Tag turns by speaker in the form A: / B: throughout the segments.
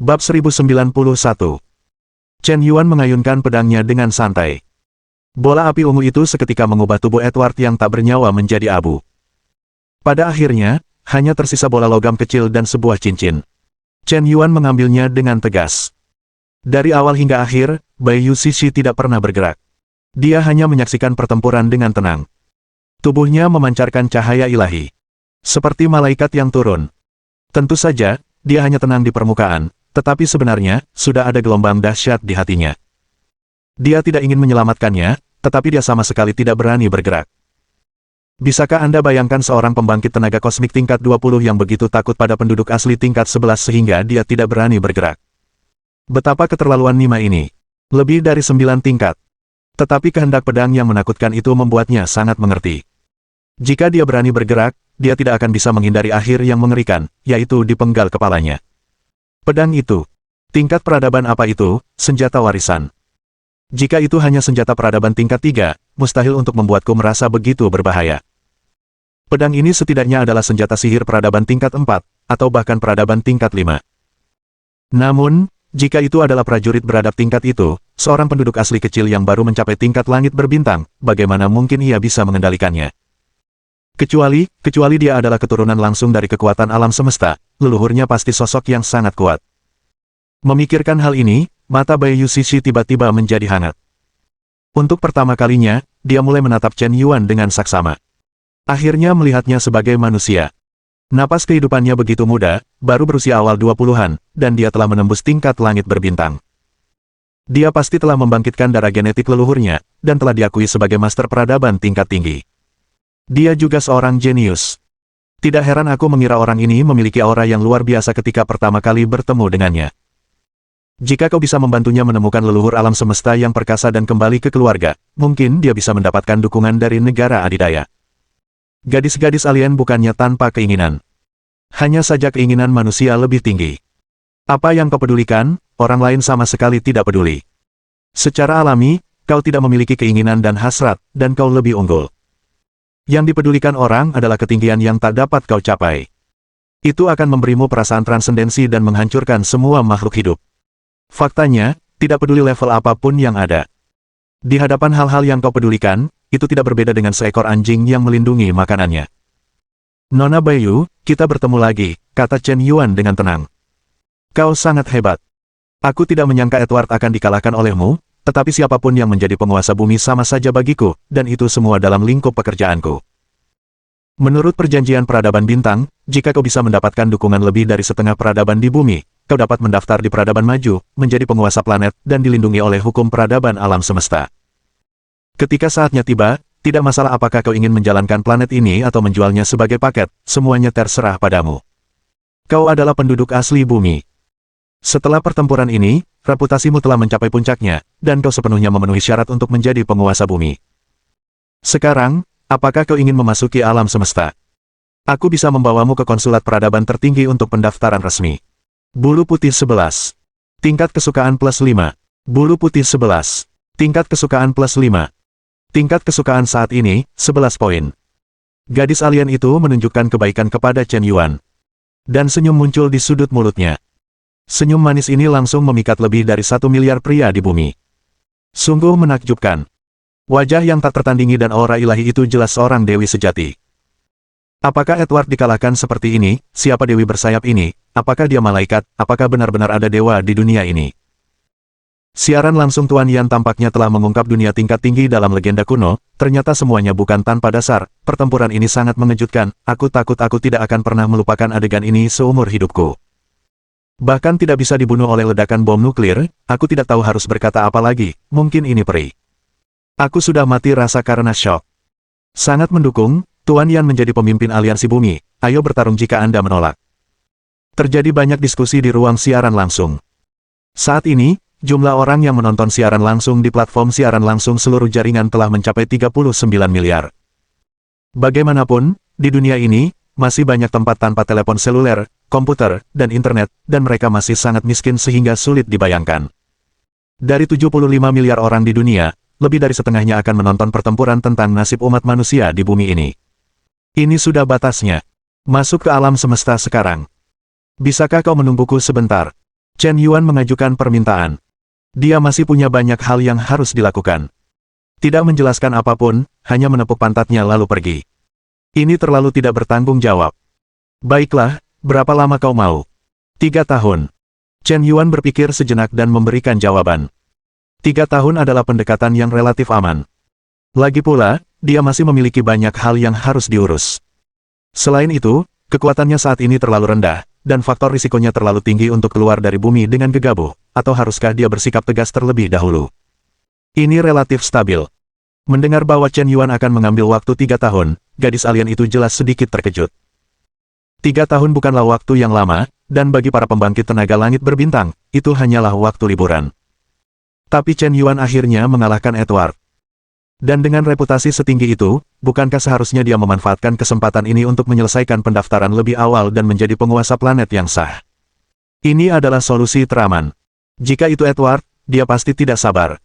A: Bab 1091. Chen Yuan mengayunkan pedangnya dengan santai. Bola api ungu itu seketika mengubah tubuh Edward yang tak bernyawa menjadi abu. Pada akhirnya, hanya tersisa bola logam kecil dan sebuah cincin. Chen Yuan mengambilnya dengan tegas. Dari awal hingga akhir, Bai Yu Shishi tidak pernah bergerak. Dia hanya menyaksikan pertempuran dengan tenang. Tubuhnya memancarkan cahaya ilahi. Seperti malaikat yang turun. Tentu saja, dia hanya tenang di permukaan, tetapi sebenarnya, sudah ada gelombang dahsyat di hatinya. Dia tidak ingin menyelamatkannya, tetapi dia sama sekali tidak berani bergerak. Bisakah Anda bayangkan seorang pembangkit tenaga kosmik tingkat 20 yang begitu takut pada penduduk asli tingkat 11 sehingga dia tidak berani bergerak? Betapa keterlaluan Nima ini. Lebih dari 9 tingkat. Tetapi kehendak pedang yang menakutkan itu membuatnya sangat mengerti. Jika dia berani bergerak, dia tidak akan bisa menghindari akhir yang mengerikan, yaitu dipenggal kepalanya. Pedang itu. Tingkat peradaban apa itu? Senjata warisan. Jika itu hanya senjata peradaban tingkat 3, mustahil untuk membuatku merasa begitu berbahaya. Pedang ini setidaknya adalah senjata sihir peradaban tingkat 4, atau bahkan peradaban tingkat 5. Namun, jika itu adalah prajurit beradab tingkat itu, seorang penduduk asli kecil yang baru mencapai tingkat langit berbintang, bagaimana mungkin ia bisa mengendalikannya? Kecuali dia adalah keturunan langsung dari kekuatan alam semesta, leluhurnya pasti sosok yang sangat kuat. Memikirkan hal ini, mata Bai Yu Shishi tiba-tiba menjadi hangat. Untuk pertama kalinya, dia mulai menatap Chen Yuan dengan saksama. Akhirnya melihatnya sebagai manusia. Napas kehidupannya begitu muda, baru berusia awal 20-an, dan dia telah menembus tingkat langit berbintang. Dia pasti telah membangkitkan darah genetik leluhurnya, dan telah diakui sebagai master peradaban tingkat tinggi. Dia juga seorang jenius. Tidak heran aku mengira orang ini memiliki aura yang luar biasa ketika pertama kali bertemu dengannya. Jika kau bisa membantunya menemukan leluhur alam semesta yang perkasa dan kembali ke keluarga, mungkin dia bisa mendapatkan dukungan dari negara adidaya. Gadis-gadis alien bukannya tanpa keinginan. Hanya saja keinginan manusia lebih tinggi. Apa yang kau pedulikan, orang lain sama sekali tidak peduli. Secara alami, kau tidak memiliki keinginan dan hasrat, dan kau lebih unggul. Yang dipedulikan orang adalah ketinggian yang tak dapat kau capai. Itu akan memberimu perasaan transendensi dan menghancurkan semua makhluk hidup. Faktanya, tidak peduli level apapun yang ada. Di hadapan hal-hal yang kau pedulikan, itu tidak berbeda dengan seekor anjing yang melindungi makanannya. Nona Bai Yu, kita bertemu lagi, kata Chen Yuan dengan tenang. Kau sangat hebat. Aku tidak menyangka Edward akan dikalahkan olehmu, tetapi siapapun yang menjadi penguasa bumi sama saja bagiku, dan itu semua dalam lingkup pekerjaanku. Menurut perjanjian peradaban bintang, jika kau bisa mendapatkan dukungan lebih dari setengah peradaban di bumi, kau dapat mendaftar di peradaban maju, menjadi penguasa planet, dan dilindungi oleh hukum peradaban alam semesta. Ketika saatnya tiba, tidak masalah apakah kau ingin menjalankan planet ini atau menjualnya sebagai paket, semuanya terserah padamu. Kau adalah penduduk asli bumi. Setelah pertempuran ini, reputasimu telah mencapai puncaknya, dan kau sepenuhnya memenuhi syarat untuk menjadi penguasa bumi. Sekarang, apakah kau ingin memasuki alam semesta? Aku bisa membawamu ke konsulat peradaban tertinggi untuk pendaftaran resmi. Bulu putih 11. Tingkat kesukaan plus 5. Bulu putih 11. Tingkat kesukaan plus 5. Tingkat kesukaan saat ini, 11 poin. Gadis alien itu menunjukkan kebaikan kepada Chen Yuan. Dan senyum muncul di sudut mulutnya. Senyum manis ini langsung memikat lebih dari 1 miliar pria di bumi. Sungguh menakjubkan. Wajah yang tak tertandingi dan aura ilahi itu jelas seorang dewi sejati. Apakah Edward dikalahkan seperti ini? Siapa dewi bersayap ini? Apakah dia malaikat? Apakah benar-benar ada dewa di dunia ini? Siaran langsung Tuan Yan tampaknya telah mengungkap dunia tingkat tinggi dalam legenda kuno. Ternyata semuanya bukan tanpa dasar. Pertempuran ini sangat mengejutkan. Aku takut aku tidak akan pernah melupakan adegan ini seumur hidupku. Bahkan tidak bisa dibunuh oleh ledakan bom nuklir, aku tidak tahu harus berkata apa lagi, mungkin ini peri. Aku sudah mati rasa karena syok. Sangat mendukung, Tuan Yan menjadi pemimpin aliansi bumi, ayo bertarung jika Anda menolak. Terjadi banyak diskusi di ruang siaran langsung. Saat ini, jumlah orang yang menonton siaran langsung di platform siaran langsung seluruh jaringan telah mencapai 39 miliar. Bagaimanapun, di dunia ini, masih banyak tempat tanpa telepon seluler, komputer, dan internet, dan mereka masih sangat miskin sehingga sulit dibayangkan. Dari 75 miliar orang di dunia, lebih dari setengahnya akan menonton pertempuran tentang nasib umat manusia di bumi ini. Ini sudah batasnya. Masuk ke alam semesta sekarang. Bisakah kau menungguku sebentar? Chen Yuan mengajukan permintaan. Dia masih punya banyak hal yang harus dilakukan. Tidak menjelaskan apapun, hanya menepuk pantatnya lalu pergi. Ini terlalu tidak bertanggung jawab. Baiklah, berapa lama kau mau? 3 tahun. Chen Yuan berpikir sejenak dan memberikan jawaban. 3 tahun adalah pendekatan yang relatif aman. Lagi pula, dia masih memiliki banyak hal yang harus diurus. Selain itu, kekuatannya saat ini terlalu rendah, dan faktor risikonya terlalu tinggi untuk keluar dari bumi dengan gegabah, atau haruskah dia bersikap tegas terlebih dahulu? Ini relatif stabil. Mendengar bahwa Chen Yuan akan mengambil waktu 3 tahun, gadis alien itu jelas sedikit terkejut. 3 tahun bukanlah waktu yang lama, dan bagi para pembangkit tenaga langit berbintang, itu hanyalah waktu liburan. Tapi Chen Yuan akhirnya mengalahkan Edward. Dan dengan reputasi setinggi itu, bukankah seharusnya dia memanfaatkan kesempatan ini untuk menyelesaikan pendaftaran lebih awal dan menjadi penguasa planet yang sah? Ini adalah solusi teraman. Jika itu Edward, dia pasti tidak sabar.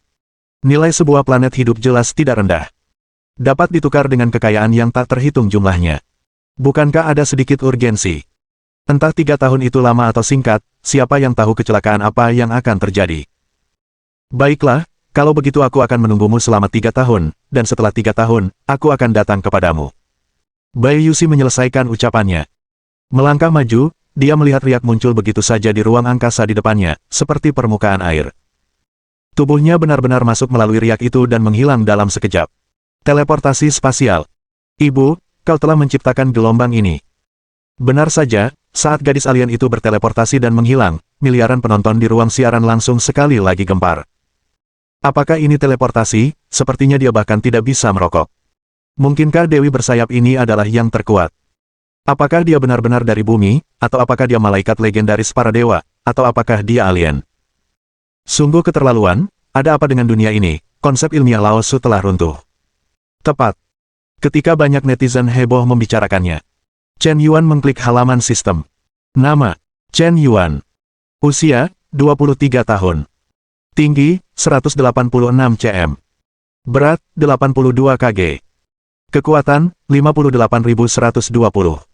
A: Nilai sebuah planet hidup jelas tidak rendah. Dapat ditukar dengan kekayaan yang tak terhitung jumlahnya. Bukankah ada sedikit urgensi? Entah 3 tahun itu lama atau singkat, siapa yang tahu kecelakaan apa yang akan terjadi. Baiklah, kalau begitu aku akan menunggumu selama 3 tahun, dan setelah 3 tahun, aku akan datang kepadamu. Bai Yuxi menyelesaikan ucapannya. Melangkah maju, dia melihat riak muncul begitu saja di ruang angkasa di depannya, seperti permukaan air. Tubuhnya benar-benar masuk melalui riak itu dan menghilang dalam sekejap. Teleportasi spasial. Ibu, kau telah menciptakan gelombang ini. Benar saja, saat gadis alien itu berteleportasi dan menghilang, miliaran penonton di ruang siaran langsung sekali lagi gempar. Apakah ini teleportasi? Sepertinya dia bahkan tidak bisa merokok. Mungkinkah Dewi bersayap ini adalah yang terkuat? Apakah dia benar-benar dari bumi, atau apakah dia malaikat legendaris para dewa, atau apakah dia alien? Sungguh keterlaluan, ada apa dengan dunia ini? Konsep ilmiah Lao Tzu telah runtuh. Tepat. Ketika banyak netizen heboh membicarakannya, Chen Yuan mengklik halaman sistem. Nama, Chen Yuan. Usia, 23 tahun. Tinggi, 186 cm. Berat, 82 kg. Kekuatan, 58.120.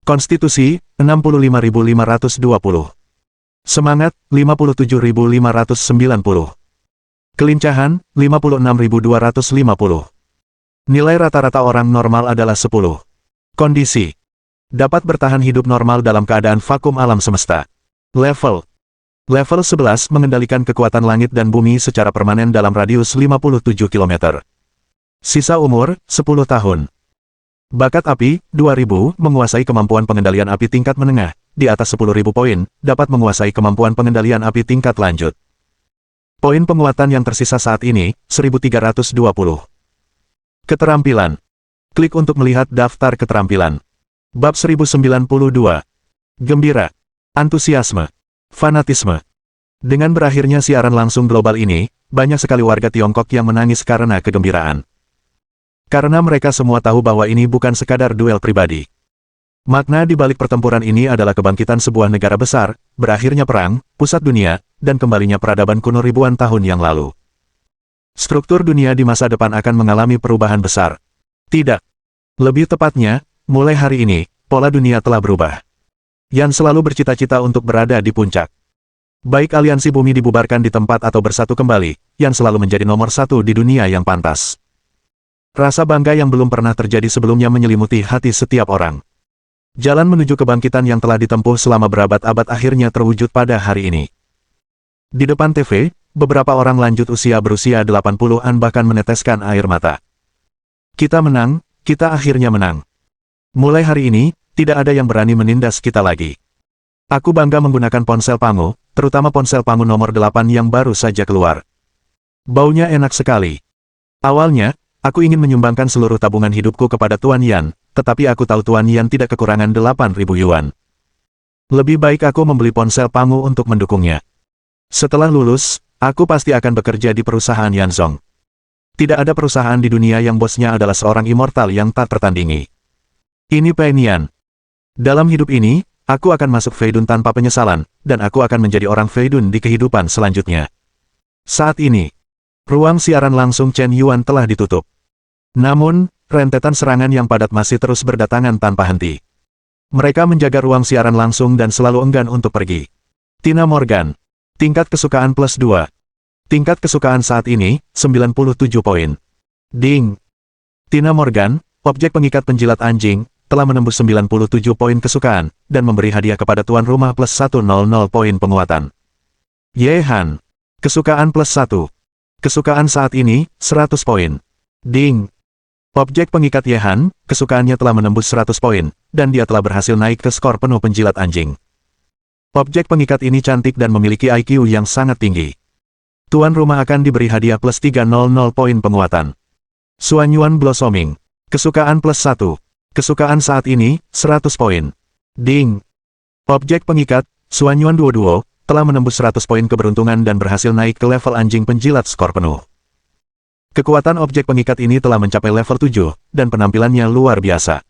A: Konstitusi, 65.520. Semangat, 57.590. Kelincahan, 56.250. Nilai rata-rata orang normal adalah 10. Kondisi. Dapat bertahan hidup normal dalam keadaan vakum alam semesta. Level 11 mengendalikan kekuatan langit dan bumi secara permanen dalam radius 57 km. Sisa umur, 10 tahun. Bakat api, 2000, menguasai kemampuan pengendalian api tingkat menengah, di atas 10.000 poin, dapat menguasai kemampuan pengendalian api tingkat lanjut. Poin penguatan yang tersisa saat ini, 1320. Keterampilan. Klik untuk melihat daftar keterampilan. Bab 1092. Gembira. Antusiasme. Fanatisme. Dengan berakhirnya siaran langsung global ini, banyak sekali warga Tiongkok yang menangis karena kegembiraan. Karena mereka semua tahu bahwa ini bukan sekadar duel pribadi. Makna di balik pertempuran ini adalah kebangkitan sebuah negara besar, berakhirnya perang, pusat dunia, dan kembalinya peradaban kuno ribuan tahun yang lalu. Struktur dunia di masa depan akan mengalami perubahan besar. Tidak. Lebih tepatnya, mulai hari ini, pola dunia telah berubah. Yan selalu bercita-cita untuk berada di puncak. Baik aliansi bumi dibubarkan di tempat atau bersatu kembali, Yan selalu menjadi nomor 1 di dunia yang pantas. Rasa bangga yang belum pernah terjadi sebelumnya menyelimuti hati setiap orang. Jalan menuju kebangkitan yang telah ditempuh selama berabad-abad akhirnya terwujud pada hari ini. Di depan TV, beberapa orang lanjut usia berusia 80-an bahkan meneteskan air mata. Kita menang, kita akhirnya menang. Mulai hari ini, tidak ada yang berani menindas kita lagi. Aku bangga menggunakan ponsel Pangu, terutama ponsel Pangu nomor 8 yang baru saja keluar. Baunya enak sekali. Awalnya, aku ingin menyumbangkan seluruh tabungan hidupku kepada Tuan Yan, tetapi aku tahu Tuan Yan tidak kekurangan 8.000 yuan. Lebih baik aku membeli ponsel Pangu untuk mendukungnya. Setelah lulus, aku pasti akan bekerja di perusahaan Yanzong. Tidak ada perusahaan di dunia yang bosnya adalah seorang immortal yang tak tertandingi. Ini Penyan. Dalam hidup ini, aku akan masuk Feidun tanpa penyesalan, dan aku akan menjadi orang Feidun di kehidupan selanjutnya. Saat ini, ruang siaran langsung Chen Yuan telah ditutup. Namun, rentetan serangan yang padat masih terus berdatangan tanpa henti. Mereka menjaga ruang siaran langsung dan selalu enggan untuk pergi. Tina Morgan. Tingkat kesukaan plus 2. Tingkat kesukaan saat ini, 97 poin. Ding. Tina Morgan, objek pengikat penjilat anjing, telah menembus 97 poin kesukaan, dan memberi hadiah kepada tuan rumah plus 100 poin penguatan. Yehan. Kesukaan plus 1. Kesukaan saat ini, 100 poin. Ding. Objek pengikat Yehan, kesukaannya telah menembus 100 poin, dan dia telah berhasil naik ke skor penuh penjilat anjing. Objek pengikat ini cantik dan memiliki IQ yang sangat tinggi. Tuan rumah akan diberi hadiah plus 300 poin penguatan. Suanyuan Blossoming. Kesukaan plus 1. Kesukaan saat ini, 100 poin. Ding. Objek pengikat, Suanyuan Duo-Duo, telah menembus 100 poin keberuntungan dan berhasil naik ke level anjing penjilat skor penuh. Kekuatan objek pengikat ini telah mencapai level 7, dan penampilannya luar biasa.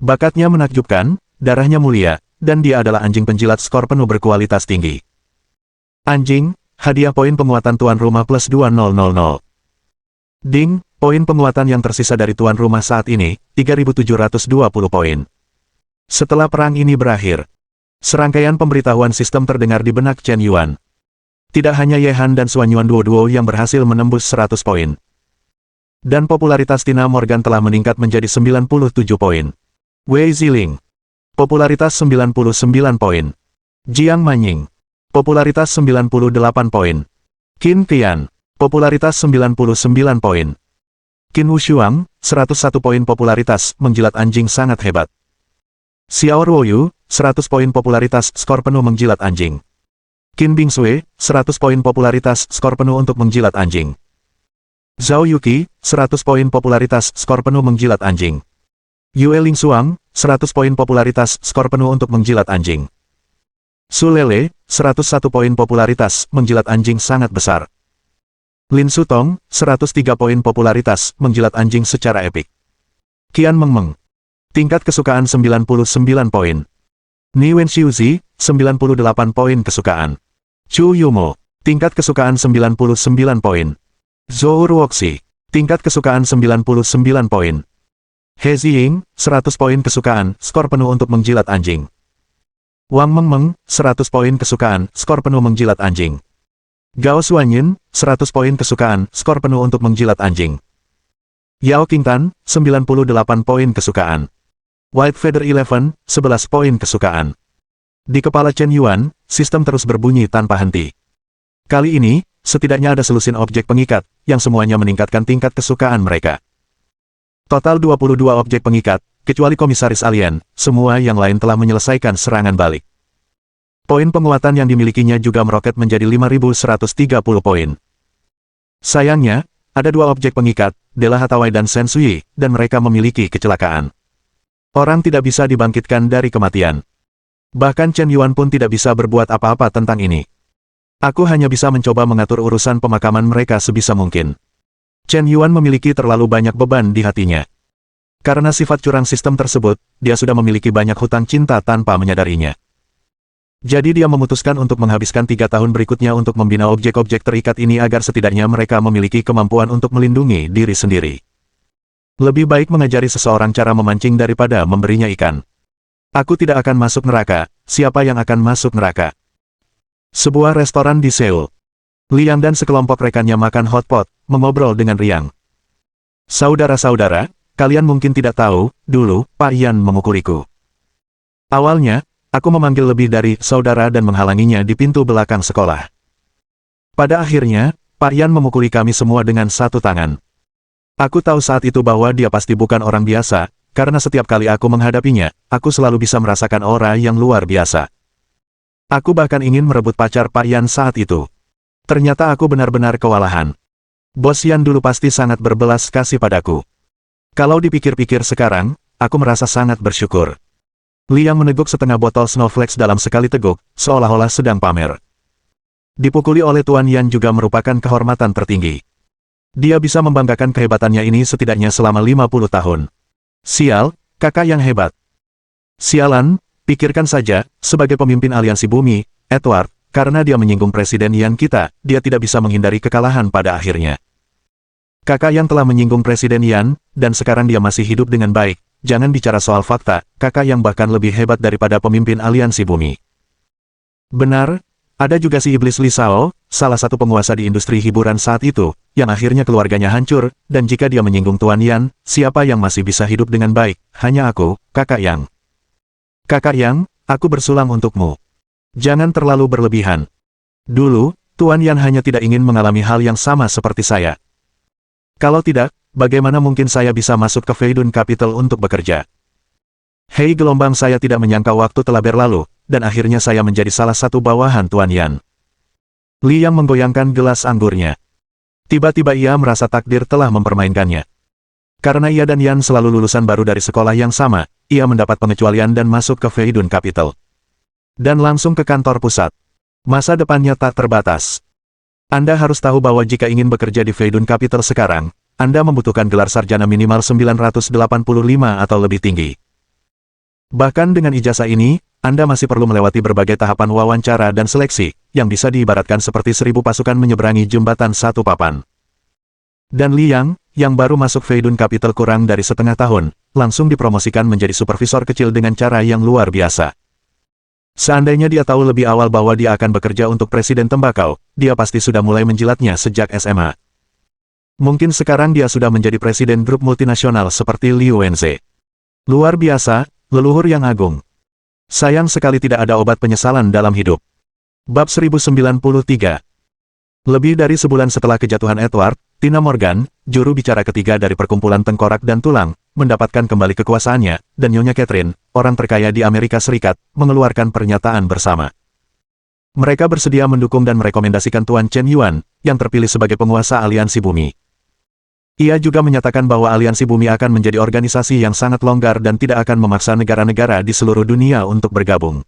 A: Bakatnya menakjubkan, darahnya mulia, dan dia adalah anjing penjilat skor penuh berkualitas tinggi. Anjing, hadiah poin penguatan tuan rumah plus 2000. Ding, poin penguatan yang tersisa dari tuan rumah saat ini, 3720 poin. Setelah perang ini berakhir, serangkaian pemberitahuan sistem terdengar di benak Chen Yuan. Tidak hanya Yehan dan Suanyuan Duo-Duo yang berhasil menembus 100 poin. Dan popularitas Tina Morgan telah meningkat menjadi 97 poin. Wei Ziling. Popularitas 99 poin. Jiang Manying. Popularitas 98 poin. Qin Qian. Popularitas 99 poin. Qin Wushuang, 101 poin popularitas, menjilat anjing sangat hebat. Xiao Ruoyu, 100 poin popularitas, skor penuh menjilat anjing. Qin Bingsui, 100 poin popularitas, skor penuh untuk menjilat anjing. Zhao Yuqi, 100 poin popularitas, skor penuh menjilat anjing. Yue Lingsuang, 100 poin popularitas, skor penuh untuk menjilat anjing. Su Lele, 101 poin popularitas, menjilat anjing sangat besar. Lin Sutong, 103 poin popularitas, menjilat anjing secara epik. Qian Mengmeng. Tingkat kesukaan 99 poin. Ni Wenxiuzi, 98 poin kesukaan. Chu Yumo. Tingkat kesukaan 99 poin. Zhou Ruoxi. Tingkat kesukaan 99 poin. He Ziying, 100 poin kesukaan, skor penuh untuk menjilat anjing. Wang Mengmeng, 100 poin kesukaan, skor penuh menjilat anjing. Gao Suanyin, 100 poin kesukaan, skor penuh untuk menjilat anjing. Yao Qingtan, 98 poin kesukaan. White Feather 11, 11 poin kesukaan. Di kepala Chen Yuan, sistem terus berbunyi tanpa henti. Kali ini, setidaknya ada selusin objek pengikat, yang semuanya meningkatkan tingkat kesukaan mereka. Total 22 objek pengikat, kecuali komisaris alien, semua yang lain telah menyelesaikan serangan balik. Poin penguatan yang dimilikinya juga meroket menjadi 5130 poin. Sayangnya, ada dua objek pengikat, Dela Hathaway dan Shen Sui, dan mereka memiliki kecelakaan. Orang tidak bisa dibangkitkan dari kematian. Bahkan Chen Yuan pun tidak bisa berbuat apa-apa tentang ini. Aku hanya bisa mencoba mengatur urusan pemakaman mereka sebisa mungkin. Chen Yuan memiliki terlalu banyak beban di hatinya. Karena sifat curang sistem tersebut, dia sudah memiliki banyak hutang cinta tanpa menyadarinya. Jadi dia memutuskan untuk menghabiskan 3 tahun berikutnya untuk membina objek-objek terikat ini agar setidaknya mereka memiliki kemampuan untuk melindungi diri sendiri. Lebih baik mengajari seseorang cara memancing daripada memberinya ikan. Aku tidak akan masuk neraka, siapa yang akan masuk neraka? Sebuah restoran di Seoul. Liang dan sekelompok rekannya makan hotpot, mengobrol dengan riang. Saudara-saudara, kalian mungkin tidak tahu, dulu, Pak Yan memukuliku. Awalnya, aku memanggil lebih dari saudara dan menghalanginya di pintu belakang sekolah. Pada akhirnya, Pak Yan memukuli kami semua dengan satu tangan. Aku tahu saat itu bahwa dia pasti bukan orang biasa, karena setiap kali aku menghadapinya, aku selalu bisa merasakan aura yang luar biasa. Aku bahkan ingin merebut pacar Pak Yan saat itu. Ternyata aku benar-benar kewalahan. Bos Yan dulu pasti sangat berbelas kasih padaku. Kalau dipikir-pikir sekarang, aku merasa sangat bersyukur. Liang meneguk setengah botol snowflakes dalam sekali teguk, seolah-olah sedang pamer. Dipukuli oleh Tuan Yan juga merupakan kehormatan tertinggi. Dia bisa membanggakan kehebatannya ini setidaknya selama 50 tahun. Sial, kakak yang hebat. Sialan, pikirkan saja, sebagai pemimpin aliansi bumi, Edward, karena dia menyinggung Presiden Yan kita, dia tidak bisa menghindari kekalahan pada akhirnya. Kakak yang telah menyinggung Presiden Yan, dan sekarang dia masih hidup dengan baik, jangan bicara soal fakta, kakak yang bahkan lebih hebat daripada pemimpin aliansi bumi. Benar, ada juga si iblis Li Shao, salah satu penguasa di industri hiburan saat itu, yang akhirnya keluarganya hancur, dan jika dia menyinggung Tuan Yan, siapa yang masih bisa hidup dengan baik? Hanya aku, Kakak Yang. Kakak Yang, aku bersulang untukmu. Jangan terlalu berlebihan. Dulu, Tuan Yan hanya tidak ingin mengalami hal yang sama seperti saya. Kalau tidak, bagaimana mungkin saya bisa masuk ke Feidun Capital untuk bekerja? Hei gelombang, saya tidak menyangka waktu telah berlalu, dan akhirnya saya menjadi salah satu bawahan Tuan Yan. Li Yang menggoyangkan gelas anggurnya. Tiba-tiba ia merasa takdir telah mempermainkannya. Karena ia dan Yan selalu lulusan baru dari sekolah yang sama, ia mendapat pengecualian dan masuk ke Feidun Capital. Dan langsung ke kantor pusat. Masa depannya tak terbatas. Anda harus tahu bahwa jika ingin bekerja di Feidun Capital sekarang, Anda membutuhkan gelar sarjana minimal 985 atau lebih tinggi. Bahkan dengan ijazah ini, Anda masih perlu melewati berbagai tahapan wawancara dan seleksi, yang bisa diibaratkan seperti 1000 pasukan menyeberangi jembatan satu papan. Dan Li Yang, yang baru masuk Feidun Capital kurang dari setengah tahun, langsung dipromosikan menjadi supervisor kecil dengan cara yang luar biasa. Seandainya dia tahu lebih awal bahwa dia akan bekerja untuk Presiden Tembakau, dia pasti sudah mulai menjilatnya sejak SMA. Mungkin sekarang dia sudah menjadi presiden grup multinasional seperti Liu Wenze. Luar biasa, leluhur yang agung. Sayang sekali tidak ada obat penyesalan dalam hidup. Bab 1093. Lebih dari sebulan setelah kejatuhan Edward, Tina Morgan, juru bicara ketiga dari perkumpulan tengkorak dan tulang, mendapatkan kembali kekuasaannya, dan Nyonya Catherine, orang terkaya di Amerika Serikat, mengeluarkan pernyataan bersama. Mereka bersedia mendukung dan merekomendasikan Tuan Chen Yuan, yang terpilih sebagai penguasa aliansi bumi. Ia juga menyatakan bahwa aliansi bumi akan menjadi organisasi yang sangat longgar dan tidak akan memaksa negara-negara di seluruh dunia untuk bergabung.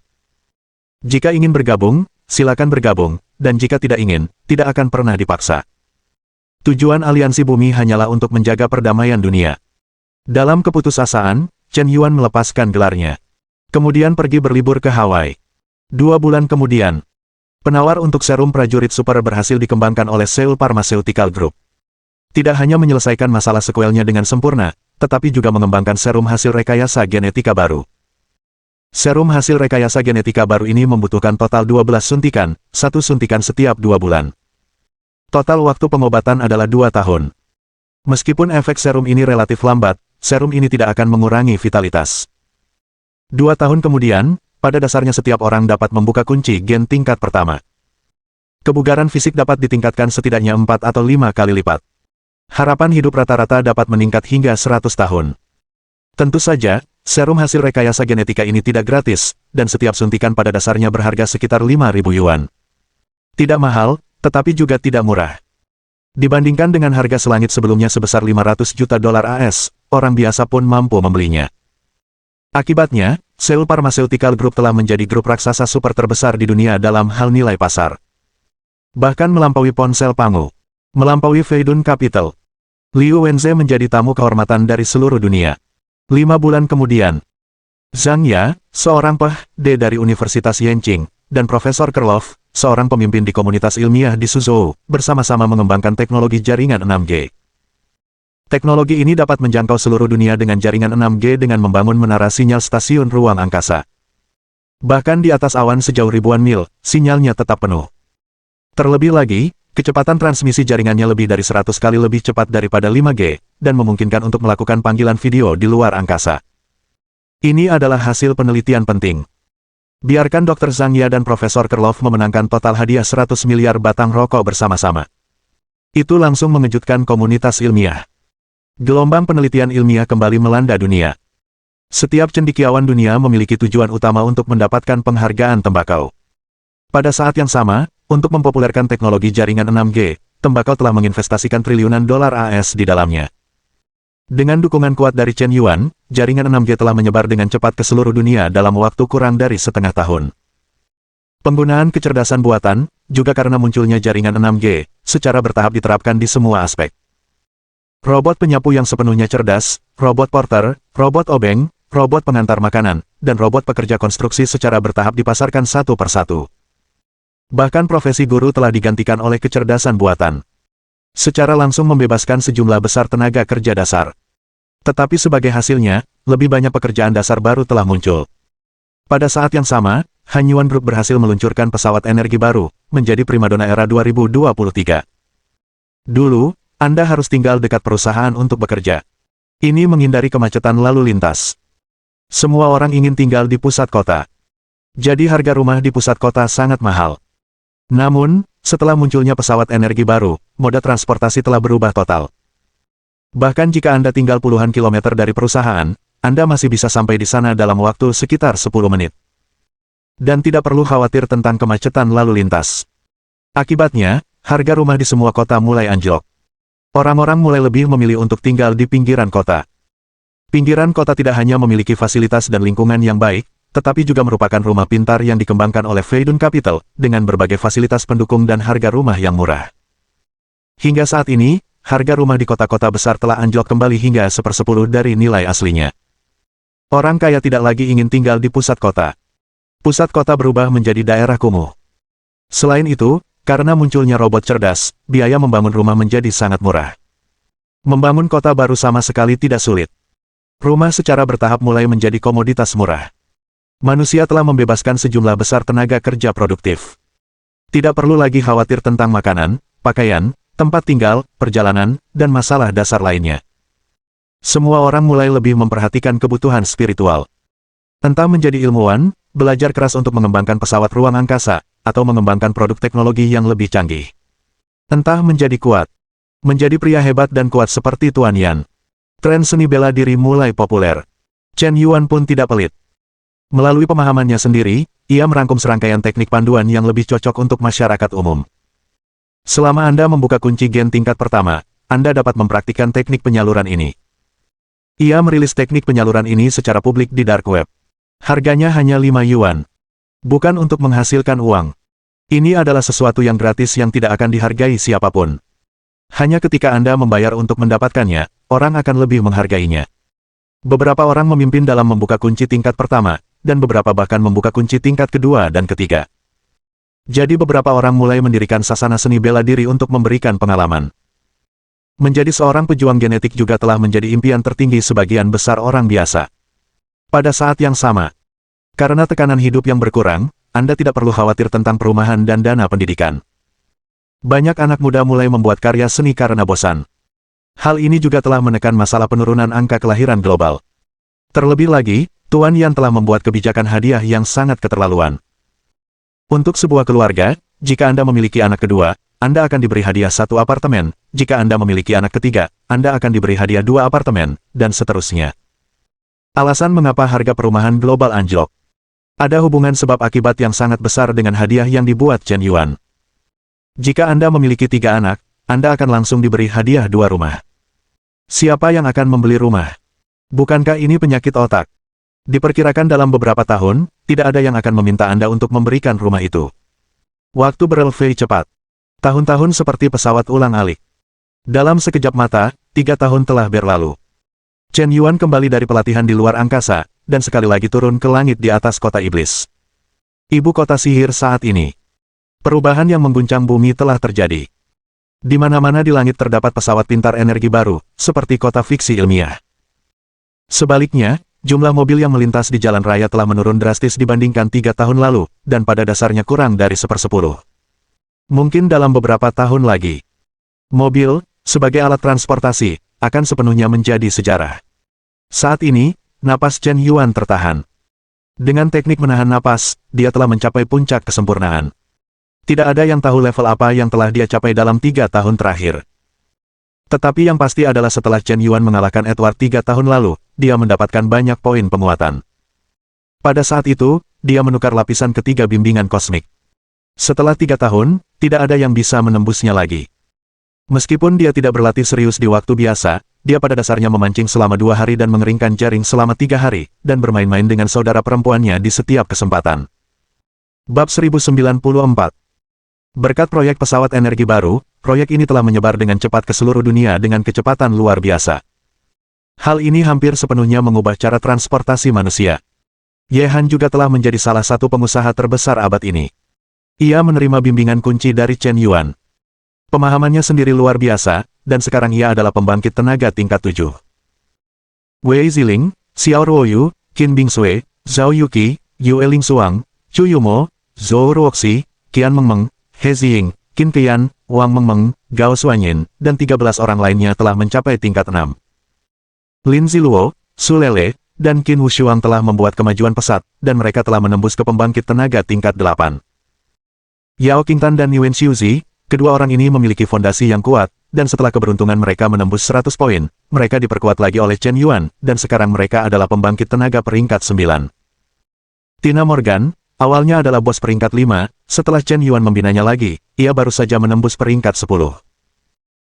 A: Jika ingin bergabung, silakan bergabung, dan jika tidak ingin, tidak akan pernah dipaksa. Tujuan aliansi bumi hanyalah untuk menjaga perdamaian dunia. Dalam keputusasaan, Chen Yuan melepaskan gelarnya. Kemudian pergi berlibur ke Hawaii. 2 bulan kemudian, penawar untuk serum prajurit super berhasil dikembangkan oleh Seoul Pharmaceutical Group. Tidak hanya menyelesaikan masalah sekuelnya dengan sempurna, tetapi juga mengembangkan serum hasil rekayasa genetika baru. Serum hasil rekayasa genetika baru ini membutuhkan total 12 suntikan, 1 suntikan setiap 2 bulan. Total waktu pengobatan adalah 2 tahun. Meskipun efek serum ini relatif lambat, serum ini tidak akan mengurangi vitalitas. 2 tahun kemudian, pada dasarnya setiap orang dapat membuka kunci gen tingkat pertama. Kebugaran fisik dapat ditingkatkan setidaknya 4 atau 5 kali lipat. Harapan hidup rata-rata dapat meningkat hingga 100 tahun. Tentu saja, serum hasil rekayasa genetika ini tidak gratis, dan setiap suntikan pada dasarnya berharga sekitar 5.000 yuan. Tidak mahal, tetapi juga tidak murah. Dibandingkan dengan harga selangit sebelumnya sebesar 500 juta dolar AS, orang biasa pun mampu membelinya. Akibatnya, Seoul Pharmaceutical Group telah menjadi grup raksasa super terbesar di dunia dalam hal nilai pasar. Bahkan melampaui ponsel Pangu. Melampaui Feidun Capital. Liu Wenze menjadi tamu kehormatan dari seluruh dunia. 5 bulan kemudian, Zhang Ya, seorang Ph.D. dari Universitas Yenqing, dan Profesor Krlov, seorang pemimpin di komunitas ilmiah di Suzhou, bersama-sama mengembangkan teknologi jaringan 6G. Teknologi ini dapat menjangkau seluruh dunia dengan jaringan 6G dengan membangun menara sinyal stasiun ruang angkasa. Bahkan di atas awan sejauh ribuan mil, sinyalnya tetap penuh. Terlebih lagi, kecepatan transmisi jaringannya lebih dari 100 kali lebih cepat daripada 5G, dan memungkinkan untuk melakukan panggilan video di luar angkasa. Ini adalah hasil penelitian penting. Biarkan Dr. Zhang Ya dan Profesor Krlov memenangkan total hadiah 100 miliar batang rokok bersama-sama. Itu langsung mengejutkan komunitas ilmiah. Gelombang penelitian ilmiah kembali melanda dunia. Setiap cendekiawan dunia memiliki tujuan utama untuk mendapatkan penghargaan tembakau. Pada saat yang sama, untuk mempopulerkan teknologi jaringan 6G, tembakau telah menginvestasikan triliunan dolar AS di dalamnya. Dengan dukungan kuat dari Chen Yuan, jaringan 6G telah menyebar dengan cepat ke seluruh dunia dalam waktu kurang dari setengah tahun. Penggunaan kecerdasan buatan, juga karena munculnya jaringan 6G, secara bertahap diterapkan di semua aspek. Robot penyapu yang sepenuhnya cerdas, robot porter, robot obeng, robot pengantar makanan, dan robot pekerja konstruksi secara bertahap dipasarkan satu persatu. Bahkan profesi guru telah digantikan oleh kecerdasan buatan. Secara langsung membebaskan sejumlah besar tenaga kerja dasar. Tetapi sebagai hasilnya, lebih banyak pekerjaan dasar baru telah muncul. Pada saat yang sama, Han Yuan Group berhasil meluncurkan pesawat energi baru, menjadi primadona era 2023. Dulu, Anda harus tinggal dekat perusahaan untuk bekerja. Ini menghindari kemacetan lalu lintas. Semua orang ingin tinggal di pusat kota. Jadi harga rumah di pusat kota sangat mahal. Namun, setelah munculnya pesawat energi baru, moda transportasi telah berubah total. Bahkan jika Anda tinggal puluhan kilometer dari perusahaan, Anda masih bisa sampai di sana dalam waktu sekitar 10 menit. Dan tidak perlu khawatir tentang kemacetan lalu lintas. Akibatnya, harga rumah di semua kota mulai anjlok. Orang-orang mulai lebih memilih untuk tinggal di pinggiran kota. Pinggiran kota tidak hanya memiliki fasilitas dan lingkungan yang baik, tetapi juga merupakan rumah pintar yang dikembangkan oleh Feidun Capital, dengan berbagai fasilitas pendukung dan harga rumah yang murah. Hingga saat ini, harga rumah di kota-kota besar telah anjlok kembali hingga 1/10 dari nilai aslinya. Orang kaya tidak lagi ingin tinggal di pusat kota. Pusat kota berubah menjadi daerah kumuh. Selain itu, karena munculnya robot cerdas, biaya membangun rumah menjadi sangat murah. Membangun kota baru sama sekali tidak sulit. Rumah secara bertahap mulai menjadi komoditas murah. Manusia telah membebaskan sejumlah besar tenaga kerja produktif. Tidak perlu lagi khawatir tentang makanan, pakaian, tempat tinggal, perjalanan, dan masalah dasar lainnya. Semua orang mulai lebih memperhatikan kebutuhan spiritual. Entah menjadi ilmuwan, belajar keras untuk mengembangkan pesawat ruang angkasa, atau mengembangkan produk teknologi yang lebih canggih. Entah menjadi kuat, menjadi pria hebat dan kuat seperti Tuan Yan. Tren seni bela diri mulai populer. Chen Yuan pun tidak pelit. Melalui pemahamannya sendiri, ia merangkum serangkaian teknik panduan yang lebih cocok untuk masyarakat umum. Selama Anda membuka kunci gen tingkat pertama, Anda dapat mempraktikkan teknik penyaluran ini. Ia merilis teknik penyaluran ini secara publik di dark web. Harganya hanya 5 yuan. Bukan untuk menghasilkan uang. Ini adalah sesuatu yang gratis yang tidak akan dihargai siapapun. Hanya ketika Anda membayar untuk mendapatkannya, orang akan lebih menghargainya. Beberapa orang memimpin dalam membuka kunci tingkat pertama, dan beberapa bahkan membuka kunci tingkat kedua dan ketiga. Jadi beberapa orang mulai mendirikan sasana seni bela diri untuk memberikan pengalaman. Menjadi seorang pejuang genetik juga telah menjadi impian tertinggi sebagian besar orang biasa. Pada saat yang sama, karena tekanan hidup yang berkurang, Anda tidak perlu khawatir tentang perumahan dan dana pendidikan. Banyak anak muda mulai membuat karya seni karena bosan. Hal ini juga telah menekan masalah penurunan angka kelahiran global. Terlebih lagi, Tuan Yan telah membuat kebijakan hadiah yang sangat keterlaluan. Untuk sebuah keluarga, jika Anda memiliki anak kedua, Anda akan diberi hadiah 1 apartemen, jika Anda memiliki anak ketiga, Anda akan diberi hadiah 2 apartemen, dan seterusnya. Alasan mengapa harga perumahan global anjlok. Ada hubungan sebab akibat yang sangat besar dengan hadiah yang dibuat Chen Yuan. Jika Anda memiliki 3 anak, Anda akan langsung diberi hadiah 2 rumah. Siapa yang akan membeli rumah? Bukankah ini penyakit otak? Diperkirakan dalam beberapa tahun, tidak ada yang akan meminta Anda untuk memberikan rumah itu. Waktu berlalu cepat. Tahun-tahun seperti pesawat ulang-alik. Dalam sekejap mata, 3 tahun telah berlalu. Chen Yuan kembali dari pelatihan di luar angkasa, dan sekali lagi turun ke langit di atas kota iblis. Ibu kota sihir saat ini. Perubahan yang mengguncang bumi telah terjadi. Di mana-mana di langit terdapat pesawat pintar energi baru, seperti kota fiksi ilmiah. Sebaliknya, jumlah mobil yang melintas di jalan raya telah menurun drastis dibandingkan 3 tahun lalu, dan pada dasarnya kurang dari 1/10. Mungkin dalam beberapa tahun lagi, mobil, sebagai alat transportasi, akan sepenuhnya menjadi sejarah. Saat ini, napas Chen Yuan tertahan. Dengan teknik menahan napas, dia telah mencapai puncak kesempurnaan. Tidak ada yang tahu level apa yang telah dia capai dalam 3 tahun terakhir. Tetapi yang pasti adalah setelah Chen Yuan mengalahkan Edward 3 tahun lalu, dia mendapatkan banyak poin penguatan. Pada saat itu, dia menukar lapisan ketiga bimbingan kosmik. Setelah 3 tahun, tidak ada yang bisa menembusnya lagi. Meskipun dia tidak berlatih serius di waktu biasa, dia pada dasarnya memancing selama 2 hari dan mengeringkan jaring selama 3 hari, dan bermain-main dengan saudara perempuannya di setiap kesempatan. Bab 1094. Berkat proyek pesawat energi baru, proyek ini telah menyebar dengan cepat ke seluruh dunia dengan kecepatan luar biasa. Hal ini hampir sepenuhnya mengubah cara transportasi manusia. Ye Han juga telah menjadi salah satu pengusaha terbesar abad ini. Ia menerima bimbingan kunci dari Chen Yuan. Pemahamannya sendiri luar biasa, dan sekarang ia adalah pembangkit tenaga tingkat 7. Wei Ziling, Xiao Ruoyu, Qin Bingsui, Zhao Yuqi, Yue Lingsuang, Chu Yumo, Zhou Ruoxi, Qian Mengmeng, He Ziying, Qin Qian, Wang Mengmeng, Gao Xuanyin, dan 13 orang lainnya telah mencapai tingkat 6. Lin Ziluo, Su Lele, dan Qin Wushuang telah membuat kemajuan pesat, dan mereka telah menembus ke pembangkit tenaga tingkat 8. Yao Qingtan dan Yuan Xiuzi, kedua orang ini memiliki fondasi yang kuat, dan setelah keberuntungan mereka menembus 100 poin, mereka diperkuat lagi oleh Chen Yuan, dan sekarang mereka adalah pembangkit tenaga peringkat 9. Tina Morgan, awalnya adalah bos peringkat 5, setelah Chen Yuan membinanya lagi, ia baru saja menembus peringkat 10.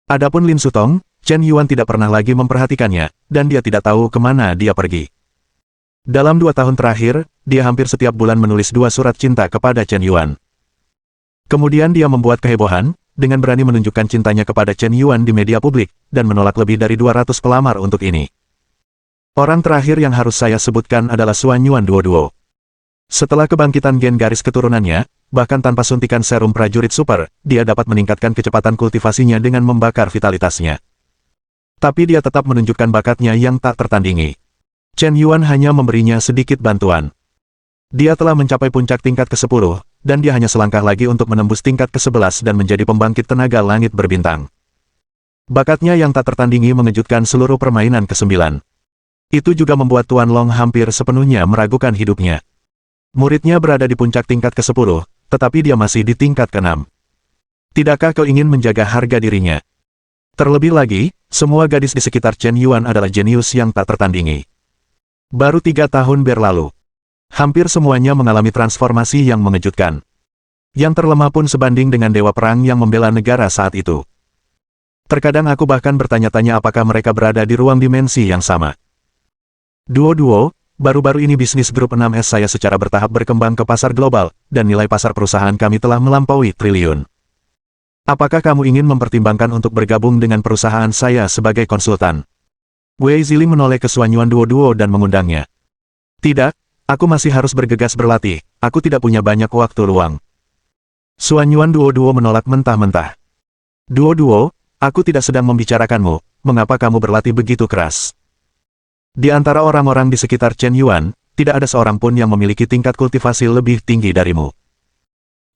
A: Adapun Lin Sutong, Chen Yuan tidak pernah lagi memperhatikannya, dan dia tidak tahu kemana dia pergi. Dalam 2 tahun terakhir, dia hampir setiap bulan menulis 2 surat cinta kepada Chen Yuan. Kemudian dia membuat kehebohan, dengan berani menunjukkan cintanya kepada Chen Yuan di media publik, dan menolak lebih dari 200 pelamar untuk ini. Orang terakhir yang harus saya sebutkan adalah Suan Yuan Duoduo. Setelah kebangkitan gen garis keturunannya, bahkan tanpa suntikan serum prajurit super, dia dapat meningkatkan kecepatan kultivasinya dengan membakar vitalitasnya. Tapi dia tetap menunjukkan bakatnya yang tak tertandingi. Chen Yuan hanya memberinya sedikit bantuan. Dia telah mencapai puncak tingkat ke-10, dan dia hanya selangkah lagi untuk menembus tingkat ke-11 dan menjadi pembangkit tenaga langit berbintang. Bakatnya yang tak tertandingi mengejutkan seluruh permainan ke-9. Itu juga membuat Tuan Long hampir sepenuhnya meragukan hidupnya. Muridnya berada di puncak tingkat ke-10, tetapi dia masih di tingkat ke-6. Tidakkah kau ingin menjaga harga dirinya? Terlebih lagi, semua gadis di sekitar Chen Yuan adalah jenius yang tak tertandingi. Baru 3 tahun berlalu. Hampir semuanya mengalami transformasi yang mengejutkan. Yang terlemah pun sebanding dengan dewa perang yang membela negara saat itu. Terkadang aku bahkan bertanya-tanya apakah mereka berada di ruang dimensi yang sama. Duo-duo, baru-baru ini bisnis grup 6S saya secara bertahap berkembang ke pasar global, dan nilai pasar perusahaan kami telah melampaui triliun. Apakah kamu ingin mempertimbangkan untuk bergabung dengan perusahaan saya sebagai konsultan? Wei Ziling menoleh ke Suan Yuan Duo-duo dan mengundangnya. Tidak. Aku masih harus bergegas berlatih, aku tidak punya banyak waktu luang. Suan Yuan Duo-duo menolak mentah-mentah. Duo-duo, aku tidak sedang membicarakanmu, mengapa kamu berlatih begitu keras? Di antara orang-orang di sekitar Chen Yuan, tidak ada seorang pun yang memiliki tingkat kultivasi lebih tinggi darimu.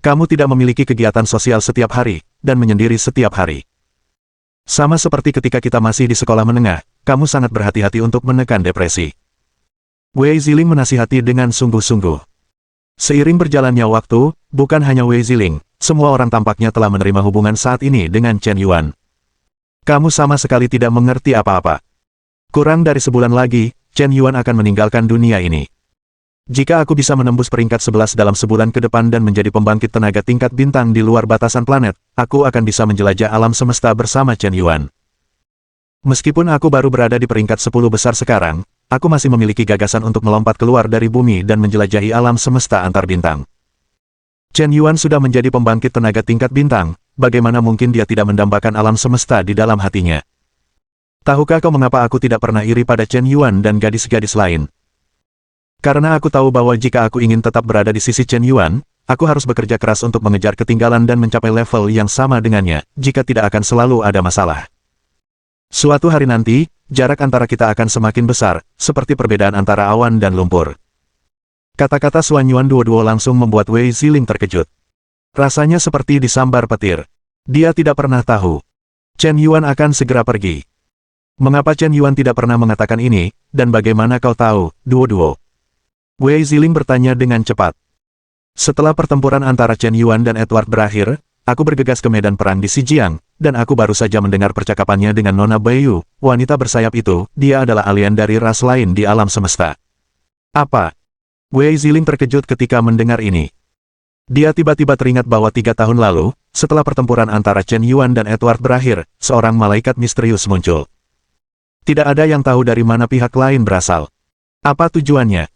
A: Kamu tidak memiliki kegiatan sosial setiap hari, dan menyendiri setiap hari. Sama seperti ketika kita masih di sekolah menengah, kamu sangat berhati-hati untuk menekan depresi. Wei Ziling menasihati dengan sungguh-sungguh. Seiring berjalannya waktu, bukan hanya Wei Ziling, semua orang tampaknya telah menerima hubungan saat ini dengan Chen Yuan. Kamu sama sekali tidak mengerti apa-apa. Kurang dari sebulan lagi, Chen Yuan akan meninggalkan dunia ini. Jika aku bisa menembus peringkat 11 dalam sebulan ke depan dan menjadi pembangkit tenaga tingkat bintang di luar batasan planet, aku akan bisa menjelajah alam semesta bersama Chen Yuan. Meskipun aku baru berada di peringkat 10 besar sekarang, aku masih memiliki gagasan untuk melompat keluar dari bumi dan menjelajahi alam semesta antar bintang. Chen Yuan sudah menjadi pembangkit tenaga tingkat bintang, bagaimana mungkin dia tidak mendambakan alam semesta di dalam hatinya? Tahukah kau mengapa aku tidak pernah iri pada Chen Yuan dan gadis-gadis lain? Karena aku tahu bahwa jika aku ingin tetap berada di sisi Chen Yuan, aku harus bekerja keras untuk mengejar ketinggalan dan mencapai level yang sama dengannya, jika tidak akan selalu ada masalah. Suatu hari nanti, jarak antara kita akan semakin besar, seperti perbedaan antara awan dan lumpur. Kata-kata Suan Yuan Duo-duo langsung membuat Wei Ziling terkejut. Rasanya seperti disambar petir. Dia tidak pernah tahu. Chen Yuan akan segera pergi. Mengapa Chen Yuan tidak pernah mengatakan ini, dan bagaimana kau tahu, Duo-duo? Wei Ziling bertanya dengan cepat. Setelah pertempuran antara Chen Yuan dan Edward berakhir, aku bergegas ke medan perang di Xijiang, dan aku baru saja mendengar percakapannya dengan Nona Baiyu, wanita bersayap itu, dia adalah alien dari ras lain di alam semesta. Apa? Wei Ziling terkejut ketika mendengar ini. Dia tiba-tiba teringat bahwa 3 tahun lalu, setelah pertempuran antara Chen Yuan dan Edward berakhir, seorang malaikat misterius muncul. Tidak ada yang tahu dari mana pihak lain berasal. Apa tujuannya?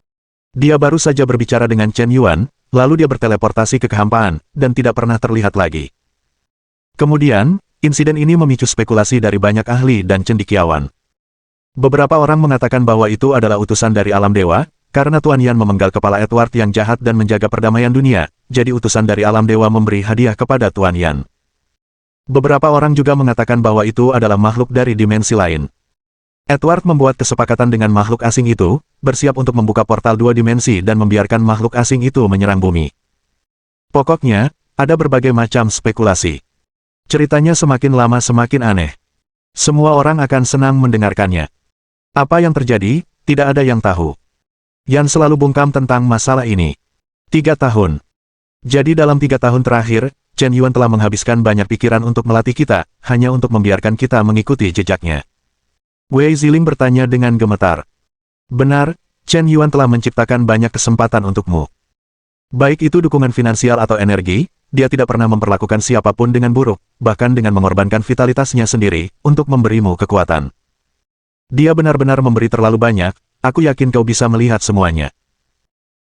A: Dia baru saja berbicara dengan Chen Yuan, lalu dia berteleportasi ke kehampaan, dan tidak pernah terlihat lagi. Kemudian, insiden ini memicu spekulasi dari banyak ahli dan cendekiawan. Beberapa orang mengatakan bahwa itu adalah utusan dari alam dewa, karena Tuan Yan memenggal kepala Edward yang jahat dan menjaga perdamaian dunia, jadi utusan dari alam dewa memberi hadiah kepada Tuan Yan. Beberapa orang juga mengatakan bahwa itu adalah makhluk dari dimensi lain. Edward membuat kesepakatan dengan makhluk asing itu, bersiap untuk membuka portal dua dimensi dan membiarkan makhluk asing itu menyerang bumi. Pokoknya, ada berbagai macam spekulasi. Ceritanya semakin lama semakin aneh. Semua orang akan senang mendengarkannya. Apa yang terjadi, tidak ada yang tahu. Yan selalu bungkam tentang masalah ini. 3 tahun. Jadi dalam 3 tahun terakhir, Chen Yuan telah menghabiskan banyak pikiran untuk melatih kita, hanya untuk membiarkan kita mengikuti jejaknya. Wei Ziling bertanya dengan gemetar. Benar, Chen Yuan telah menciptakan banyak kesempatan untukmu. Baik itu dukungan finansial atau energi, dia tidak pernah memperlakukan siapapun dengan buruk, bahkan dengan mengorbankan vitalitasnya sendiri, untuk memberimu kekuatan. Dia benar-benar memberi terlalu banyak, aku yakin kau bisa melihat semuanya.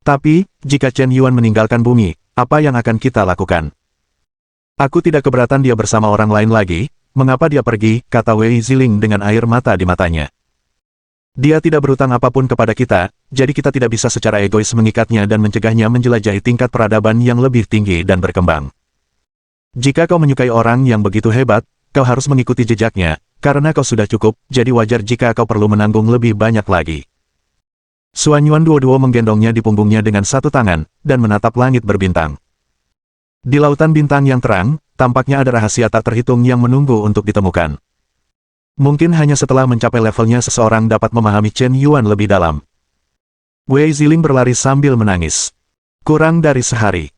A: Tapi, jika Chen Yuan meninggalkan bumi, apa yang akan kita lakukan? Aku tidak keberatan dia bersama orang lain lagi, mengapa dia pergi, kata Wei Ziling dengan air mata di matanya. Dia tidak berutang apapun kepada kita, jadi kita tidak bisa secara egois mengikatnya dan mencegahnya menjelajahi tingkat peradaban yang lebih tinggi dan berkembang. Jika kau menyukai orang yang begitu hebat, kau harus mengikuti jejaknya, karena kau sudah cukup, jadi wajar jika kau perlu menanggung lebih banyak lagi. Suanyuan Duo-Duo menggendongnya di punggungnya dengan satu tangan, dan menatap langit berbintang. Di lautan bintang yang terang, tampaknya ada rahasia tak terhitung yang menunggu untuk ditemukan. Mungkin hanya setelah mencapai levelnya seseorang dapat memahami Chen Yuan lebih dalam. Wei Ziling berlari sambil menangis. Kurang dari sehari.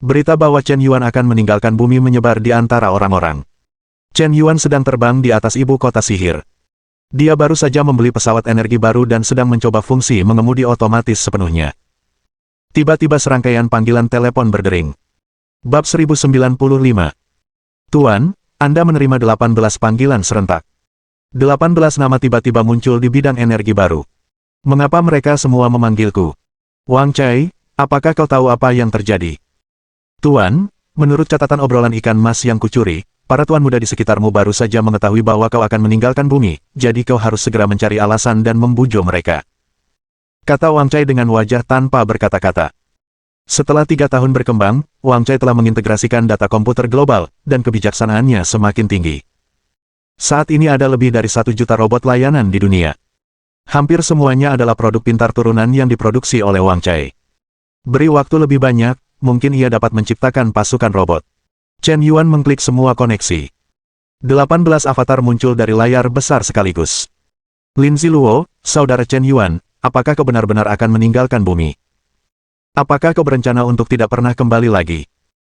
A: Berita bahwa Chen Yuan akan meninggalkan bumi menyebar di antara orang-orang. Chen Yuan sedang terbang di atas ibu kota sihir. Dia baru saja membeli pesawat energi baru dan sedang mencoba fungsi mengemudi otomatis sepenuhnya. Tiba-tiba serangkaian panggilan telepon berdering. Bab 1095. Tuan, Anda menerima 18 panggilan serentak. 18 nama tiba-tiba muncul di bidang energi baru. Mengapa mereka semua memanggilku? Wang Cai, apakah kau tahu apa yang terjadi? Tuan, menurut catatan obrolan ikan mas yang kucuri, para tuan muda di sekitarmu baru saja mengetahui bahwa kau akan meninggalkan bumi, jadi kau harus segera mencari alasan dan membujuk mereka. Kata Wang Cai dengan wajah tanpa berkata-kata. Setelah 3 tahun berkembang, Wang Cai telah mengintegrasikan data komputer global, dan kebijaksanaannya semakin tinggi. Saat ini ada lebih dari 1 juta robot layanan di dunia. Hampir semuanya adalah produk pintar turunan yang diproduksi oleh Wang Cai. Beri waktu lebih banyak, mungkin ia dapat menciptakan pasukan robot. Chen Yuan mengklik semua koneksi. 18 avatar muncul dari layar besar sekaligus. Lin Ziluo, saudara Chen Yuan, apakah kau benar-benar akan meninggalkan bumi? Apakah kau berencana untuk tidak pernah kembali lagi?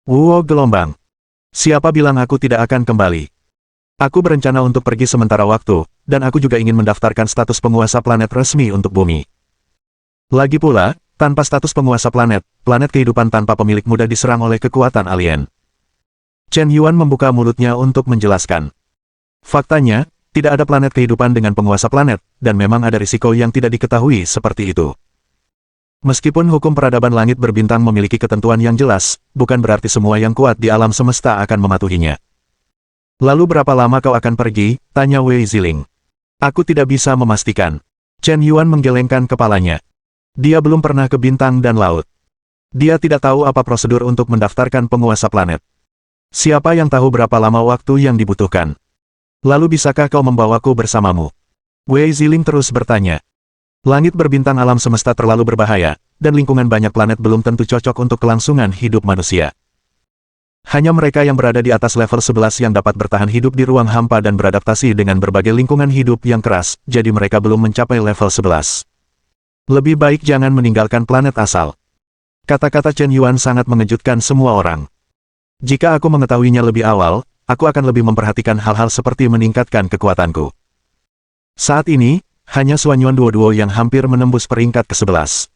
A: Wuo gelombang. Siapa bilang aku tidak akan kembali? Aku berencana untuk pergi sementara waktu, dan aku juga ingin mendaftarkan status penguasa planet resmi untuk bumi. Lagi pula, tanpa status penguasa planet, planet kehidupan tanpa pemilik mudah diserang oleh kekuatan alien. Chen Yuan membuka mulutnya untuk menjelaskan. Faktanya, tidak ada planet kehidupan dengan penguasa planet, dan memang ada risiko yang tidak diketahui seperti itu. Meskipun hukum peradaban langit berbintang memiliki ketentuan yang jelas, bukan berarti semua yang kuat di alam semesta akan mematuhinya. Lalu berapa lama kau akan pergi? Tanya Wei Ziling. Aku tidak bisa memastikan. Chen Yuan menggelengkan kepalanya. Dia belum pernah ke bintang dan laut. Dia tidak tahu apa prosedur untuk mendaftarkan penguasa planet. Siapa yang tahu berapa lama waktu yang dibutuhkan? Lalu bisakah kau membawaku bersamamu? Wei Ziling terus bertanya. Langit berbintang alam semesta terlalu berbahaya, dan lingkungan banyak planet belum tentu cocok untuk kelangsungan hidup manusia. Hanya mereka yang berada di atas level 11 yang dapat bertahan hidup di ruang hampa dan beradaptasi dengan berbagai lingkungan hidup yang keras, jadi mereka belum mencapai level 11. Lebih baik jangan meninggalkan planet asal. Kata-kata Chen Yuan sangat mengejutkan semua orang. Jika aku mengetahuinya lebih awal, aku akan lebih memperhatikan hal-hal seperti meningkatkan kekuatanku. Saat ini, hanya Suanyuan Duo-Duo yang hampir menembus peringkat ke-11.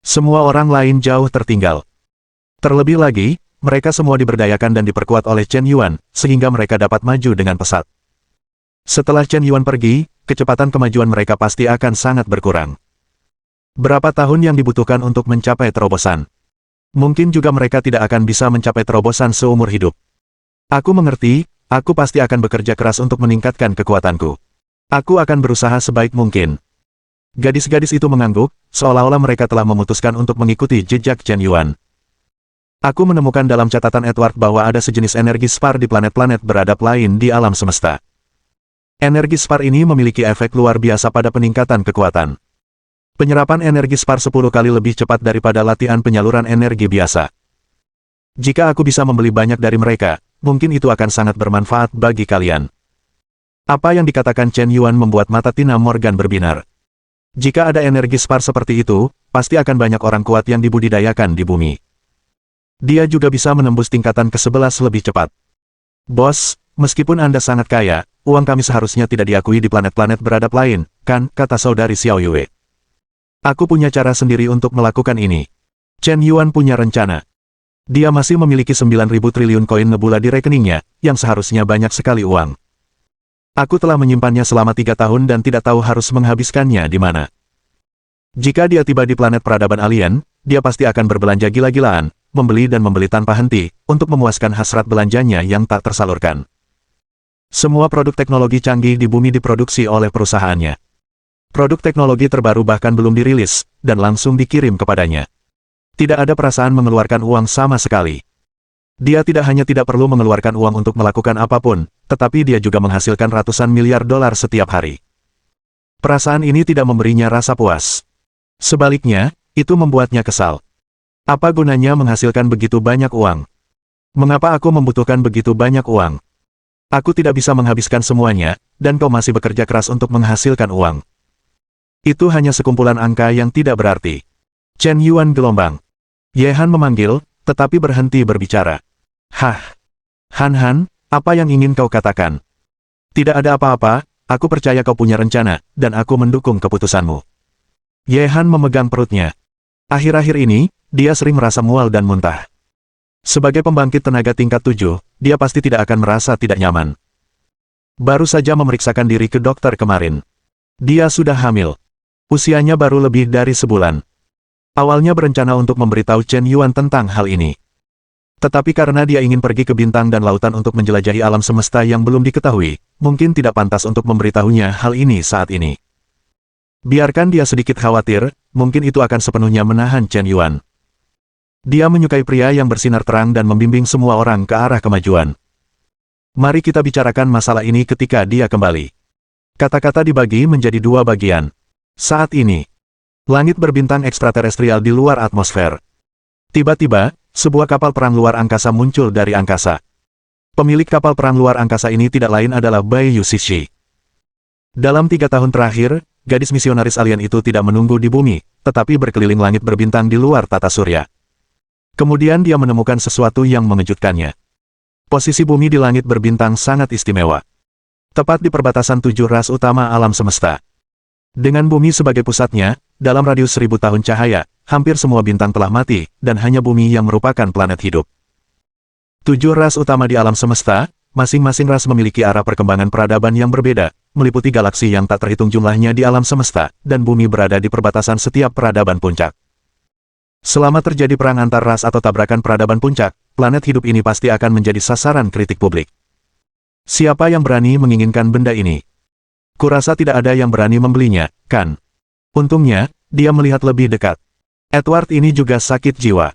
A: Semua orang lain jauh tertinggal. Terlebih lagi, mereka semua diberdayakan dan diperkuat oleh Chen Yuan, sehingga mereka dapat maju dengan pesat. Setelah Chen Yuan pergi, kecepatan kemajuan mereka pasti akan sangat berkurang. Berapa tahun yang dibutuhkan untuk mencapai terobosan? Mungkin juga mereka tidak akan bisa mencapai terobosan seumur hidup. Aku mengerti, aku pasti akan bekerja keras untuk meningkatkan kekuatanku. Aku akan berusaha sebaik mungkin. Gadis-gadis itu mengangguk, seolah-olah mereka telah memutuskan untuk mengikuti jejak Chen Yuan. Aku menemukan dalam catatan Edward bahwa ada sejenis energi spar di planet-planet beradab lain di alam semesta. Energi spar ini memiliki efek luar biasa pada peningkatan kekuatan. Penyerapan energi SPAR 10 kali lebih cepat daripada latihan penyaluran energi biasa. Jika aku bisa membeli banyak dari mereka, mungkin itu akan sangat bermanfaat bagi kalian. Apa yang dikatakan Chen Yuan membuat mata Tina Morgan berbinar. Jika ada energi SPAR seperti itu, pasti akan banyak orang kuat yang dibudidayakan di bumi. Dia juga bisa menembus tingkatan ke-11 lebih cepat. Bos, meskipun Anda sangat kaya, uang kami seharusnya tidak diakui di planet-planet beradab lain, kan, kata saudari Xiao Yue. Aku punya cara sendiri untuk melakukan ini. Chen Yuan punya rencana. Dia masih memiliki 9.000 triliun koin nebula di rekeningnya, yang seharusnya banyak sekali uang. Aku telah menyimpannya selama 3 tahun dan tidak tahu harus menghabiskannya di mana. Jika dia tiba di planet peradaban alien, dia pasti akan berbelanja gila-gilaan, membeli dan membeli tanpa henti, untuk memuaskan hasrat belanjanya yang tak tersalurkan. Semua produk teknologi canggih di bumi diproduksi oleh perusahaannya. Produk teknologi terbaru bahkan belum dirilis, dan langsung dikirim kepadanya. Tidak ada perasaan mengeluarkan uang sama sekali. Dia tidak hanya tidak perlu mengeluarkan uang untuk melakukan apapun, tetapi dia juga menghasilkan ratusan miliar dolar setiap hari. Perasaan ini tidak memberinya rasa puas. Sebaliknya, itu membuatnya kesal. Apa gunanya menghasilkan begitu banyak uang? Mengapa aku membutuhkan begitu banyak uang? Aku tidak bisa menghabiskan semuanya, dan kau masih bekerja keras untuk menghasilkan uang. Itu hanya sekumpulan angka yang tidak berarti. Chen Yuan gelombang. Ye Han memanggil, tetapi berhenti berbicara. Hah? Han, apa yang ingin kau katakan? Tidak ada apa-apa, aku percaya kau punya rencana, dan aku mendukung keputusanmu. Ye Han memegang perutnya. Akhir-akhir ini, dia sering merasa mual dan muntah. Sebagai pembangkit tenaga tingkat 7, dia pasti tidak akan merasa tidak nyaman. Baru saja memeriksakan diri ke dokter kemarin. Dia sudah hamil. Usianya baru lebih dari sebulan. Awalnya berencana untuk memberitahu Chen Yuan tentang hal ini. Tetapi karena dia ingin pergi ke bintang dan lautan untuk menjelajahi alam semesta yang belum diketahui, mungkin tidak pantas untuk memberitahunya hal ini saat ini. Biarkan dia sedikit khawatir, mungkin itu akan sepenuhnya menahan Chen Yuan. Dia menyukai pria yang bersinar terang dan membimbing semua orang ke arah kemajuan. Mari kita bicarakan masalah ini ketika dia kembali. Kata-kata dibagi menjadi 2 bagian. Saat ini, langit berbintang ekstraterestrial di luar atmosfer. Tiba-tiba, sebuah kapal perang luar angkasa muncul dari angkasa. Pemilik kapal perang luar angkasa ini tidak lain adalah Bai Yusishi. Dalam 3 tahun terakhir, gadis misionaris alien itu tidak menunggu di bumi, tetapi berkeliling langit berbintang di luar tata surya. Kemudian dia menemukan sesuatu yang mengejutkannya. Posisi bumi di langit berbintang sangat istimewa. Tepat di perbatasan 7 ras utama alam semesta. Dengan bumi sebagai pusatnya, dalam radius 1000 tahun cahaya, hampir semua bintang telah mati, dan hanya bumi yang merupakan planet hidup. 7 ras utama di alam semesta, masing-masing ras memiliki arah perkembangan peradaban yang berbeda, meliputi galaksi yang tak terhitung jumlahnya di alam semesta, dan bumi berada di perbatasan setiap peradaban puncak. Selama terjadi perang antar ras atau tabrakan peradaban puncak, planet hidup ini pasti akan menjadi sasaran kritik publik. Siapa yang berani menginginkan benda ini? Kurasa tidak ada yang berani membelinya, kan? Untungnya, dia melihat lebih dekat. Edward ini juga sakit jiwa.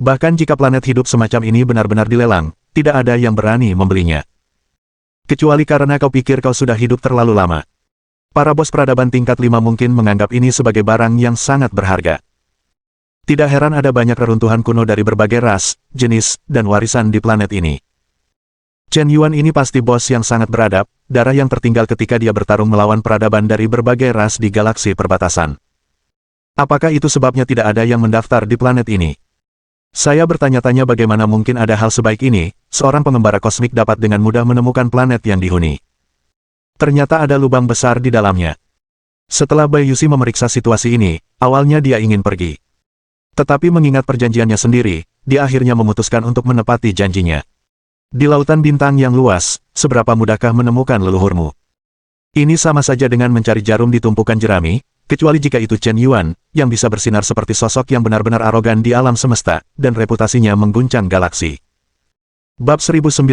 A: Bahkan jika planet hidup semacam ini benar-benar dilelang, tidak ada yang berani membelinya. Kecuali karena kau pikir kau sudah hidup terlalu lama. Para bos peradaban tingkat 5 mungkin menganggap ini sebagai barang yang sangat berharga. Tidak heran ada banyak reruntuhan kuno dari berbagai ras, jenis, dan warisan di planet ini. Chen Yuan ini pasti bos yang sangat beradab, darah yang tertinggal ketika dia bertarung melawan peradaban dari berbagai ras di galaksi perbatasan. Apakah itu sebabnya tidak ada yang mendaftar di planet ini? Saya bertanya-tanya bagaimana mungkin ada hal sebaik ini, seorang pengembara kosmik dapat dengan mudah menemukan planet yang dihuni. Ternyata ada lubang besar di dalamnya. Setelah Bai Yusi memeriksa situasi ini, awalnya dia ingin pergi. Tetapi mengingat perjanjiannya sendiri, dia akhirnya memutuskan untuk menepati janjinya. Di lautan bintang yang luas, seberapa mudahkah menemukan leluhurmu? Ini sama saja dengan mencari jarum di tumpukan jerami, kecuali jika itu Chen Yuan, yang bisa bersinar seperti sosok yang benar-benar arogan di alam semesta, dan reputasinya mengguncang galaksi. Bab 1096.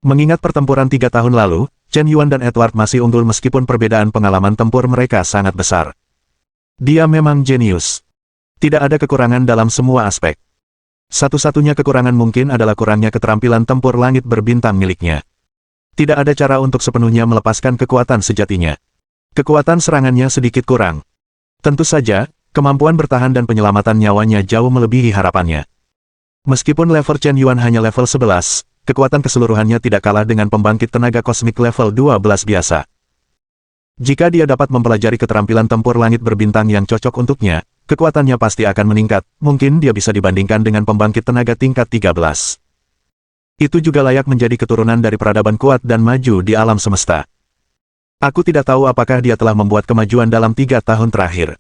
A: Mengingat pertempuran 3 tahun lalu, Chen Yuan dan Edward masih unggul meskipun perbedaan pengalaman tempur mereka sangat besar. Dia memang jenius. Tidak ada kekurangan dalam semua aspek. Satu-satunya kekurangan mungkin adalah kurangnya keterampilan tempur langit berbintang miliknya. Tidak ada cara untuk sepenuhnya melepaskan kekuatan sejatinya. Kekuatan serangannya sedikit kurang, Tentu saja, kemampuan bertahan dan penyelamatan nyawanya jauh melebihi harapannya. Meskipun level Chen Yuan hanya level 11, kekuatan keseluruhannya tidak kalah dengan pembangkit tenaga kosmik level 12 biasa. Jika dia dapat mempelajari keterampilan tempur langit berbintang yang cocok untuknya, kekuatannya pasti akan meningkat, mungkin dia bisa dibandingkan dengan pembangkit tenaga tingkat 13. Itu juga layak menjadi keturunan dari peradaban kuat dan maju di alam semesta. Aku tidak tahu apakah dia telah membuat kemajuan dalam 3 tahun terakhir.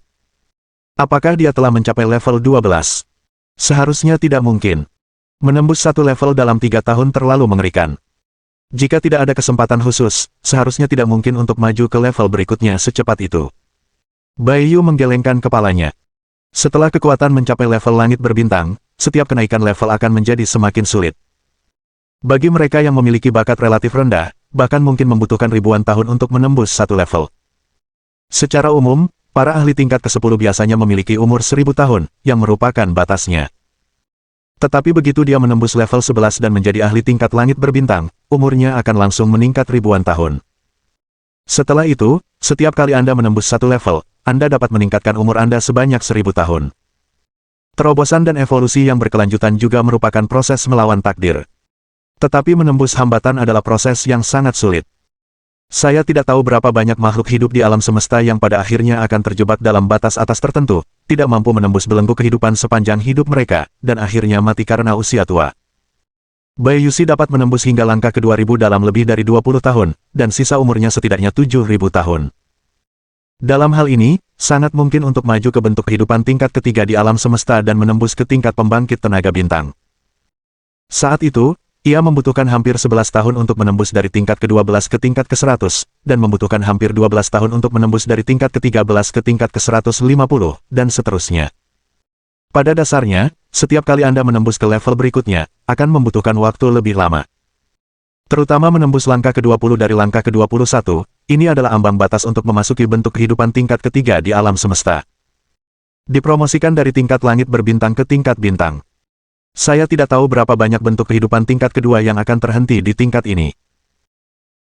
A: Apakah dia telah mencapai level 12? Seharusnya tidak mungkin. Menembus satu level dalam 3 tahun terlalu mengerikan. Jika tidak ada kesempatan khusus, seharusnya tidak mungkin untuk maju ke level berikutnya secepat itu. Bai Yu menggelengkan kepalanya. Setelah kekuatan mencapai level langit berbintang, setiap kenaikan level akan menjadi semakin sulit. Bagi mereka yang memiliki bakat relatif rendah, bahkan mungkin membutuhkan ribuan tahun untuk menembus satu level. Secara umum, para ahli tingkat ke-10 biasanya memiliki umur 1000 tahun, yang merupakan batasnya. Tetapi begitu dia menembus level 11 dan menjadi ahli tingkat langit berbintang, umurnya akan langsung meningkat ribuan tahun. Setelah itu, setiap kali Anda menembus satu level, Anda dapat meningkatkan umur Anda sebanyak 1000 tahun. Terobosan dan evolusi yang berkelanjutan juga merupakan proses melawan takdir. Tetapi menembus hambatan adalah proses yang sangat sulit. Saya tidak tahu berapa banyak makhluk hidup di alam semesta yang pada akhirnya akan terjebak dalam batas atas tertentu, tidak mampu menembus belenggu kehidupan sepanjang hidup mereka, dan akhirnya mati karena usia tua. Bai Yusi dapat menembus hingga langkah ke-2000 dalam lebih dari 20 tahun, dan sisa umurnya setidaknya 7000 tahun. Dalam hal ini, sangat mungkin untuk maju ke bentuk kehidupan tingkat ketiga di alam semesta dan menembus ke tingkat pembangkit tenaga bintang. Saat itu, ia membutuhkan hampir 11 tahun untuk menembus dari tingkat ke-12 ke tingkat ke-100, dan membutuhkan hampir 12 tahun untuk menembus dari tingkat ke-13 ke tingkat ke-150, dan seterusnya. Pada dasarnya, setiap kali Anda menembus ke level berikutnya, akan membutuhkan waktu lebih lama. Terutama menembus langkah ke-20 dari langkah ke-21, ini adalah ambang batas untuk memasuki bentuk kehidupan tingkat ketiga di alam semesta. Dipromosikan dari tingkat langit berbintang ke tingkat bintang. Saya tidak tahu berapa banyak bentuk kehidupan tingkat kedua yang akan terhenti di tingkat ini.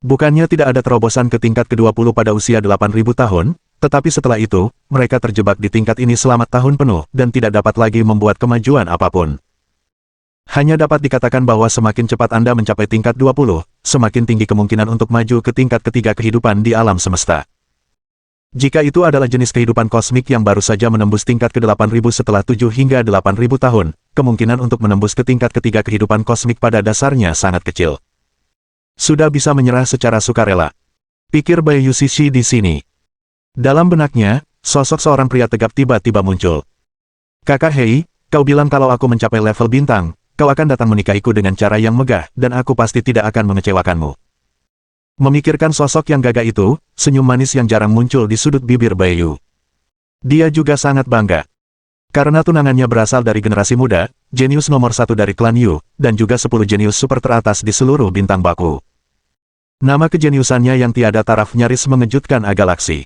A: Bukannya tidak ada terobosan ke tingkat ke-20 pada usia 8000 tahun, tetapi setelah itu, mereka terjebak di tingkat ini selama tahun penuh dan tidak dapat lagi membuat kemajuan apapun. Hanya dapat dikatakan bahwa semakin cepat Anda mencapai tingkat 20, semakin tinggi kemungkinan untuk maju ke tingkat ketiga kehidupan di alam semesta. Jika itu adalah jenis kehidupan kosmik yang baru saja menembus tingkat ke-8000 setelah 7 hingga 8000 tahun, kemungkinan untuk menembus ke tingkat ketiga kehidupan kosmik pada dasarnya sangat kecil. Sudah bisa menyerah secara sukarela. Pikir Bai Yushi di sini. Dalam benaknya, sosok seorang pria tegap tiba-tiba muncul. Kakak Hei, kau bilang kalau aku mencapai level bintang, kau akan datang menikahiku dengan cara yang megah, dan aku pasti tidak akan mengecewakanmu. Memikirkan sosok yang gagah itu, senyum manis yang jarang muncul di sudut bibir Bai Yu. Dia juga sangat bangga. Karena tunangannya berasal dari generasi muda, jenius nomor 1 dari klan Yu, dan juga 10 jenius super teratas di seluruh bintang baku. Nama kejeniusannya yang tiada taraf nyaris mengejutkan galaksi.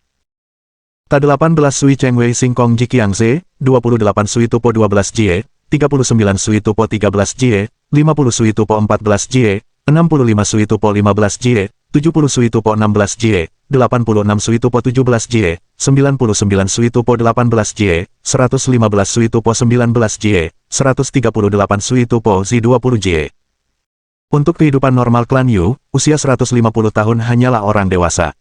A: Ta-18 Sui Chengwei Singkong Jiqiangze, 28 Sui Tupo 12 Jie, 39 Sui Tupo 13 Jie, 50 Sui Tupo 14 Jie, 65 Sui Tupo 15 Jie, 70 Sui Tupo 16 Jie, 86 Sui Tupo 17 Jie, 99 Sui Tupo 18 Jie, 115 Sui Tupo 19 Jie, 138 Sui Tupo Z20 Jie. Untuk kehidupan normal klan Yu, usia 150 tahun hanyalah orang dewasa.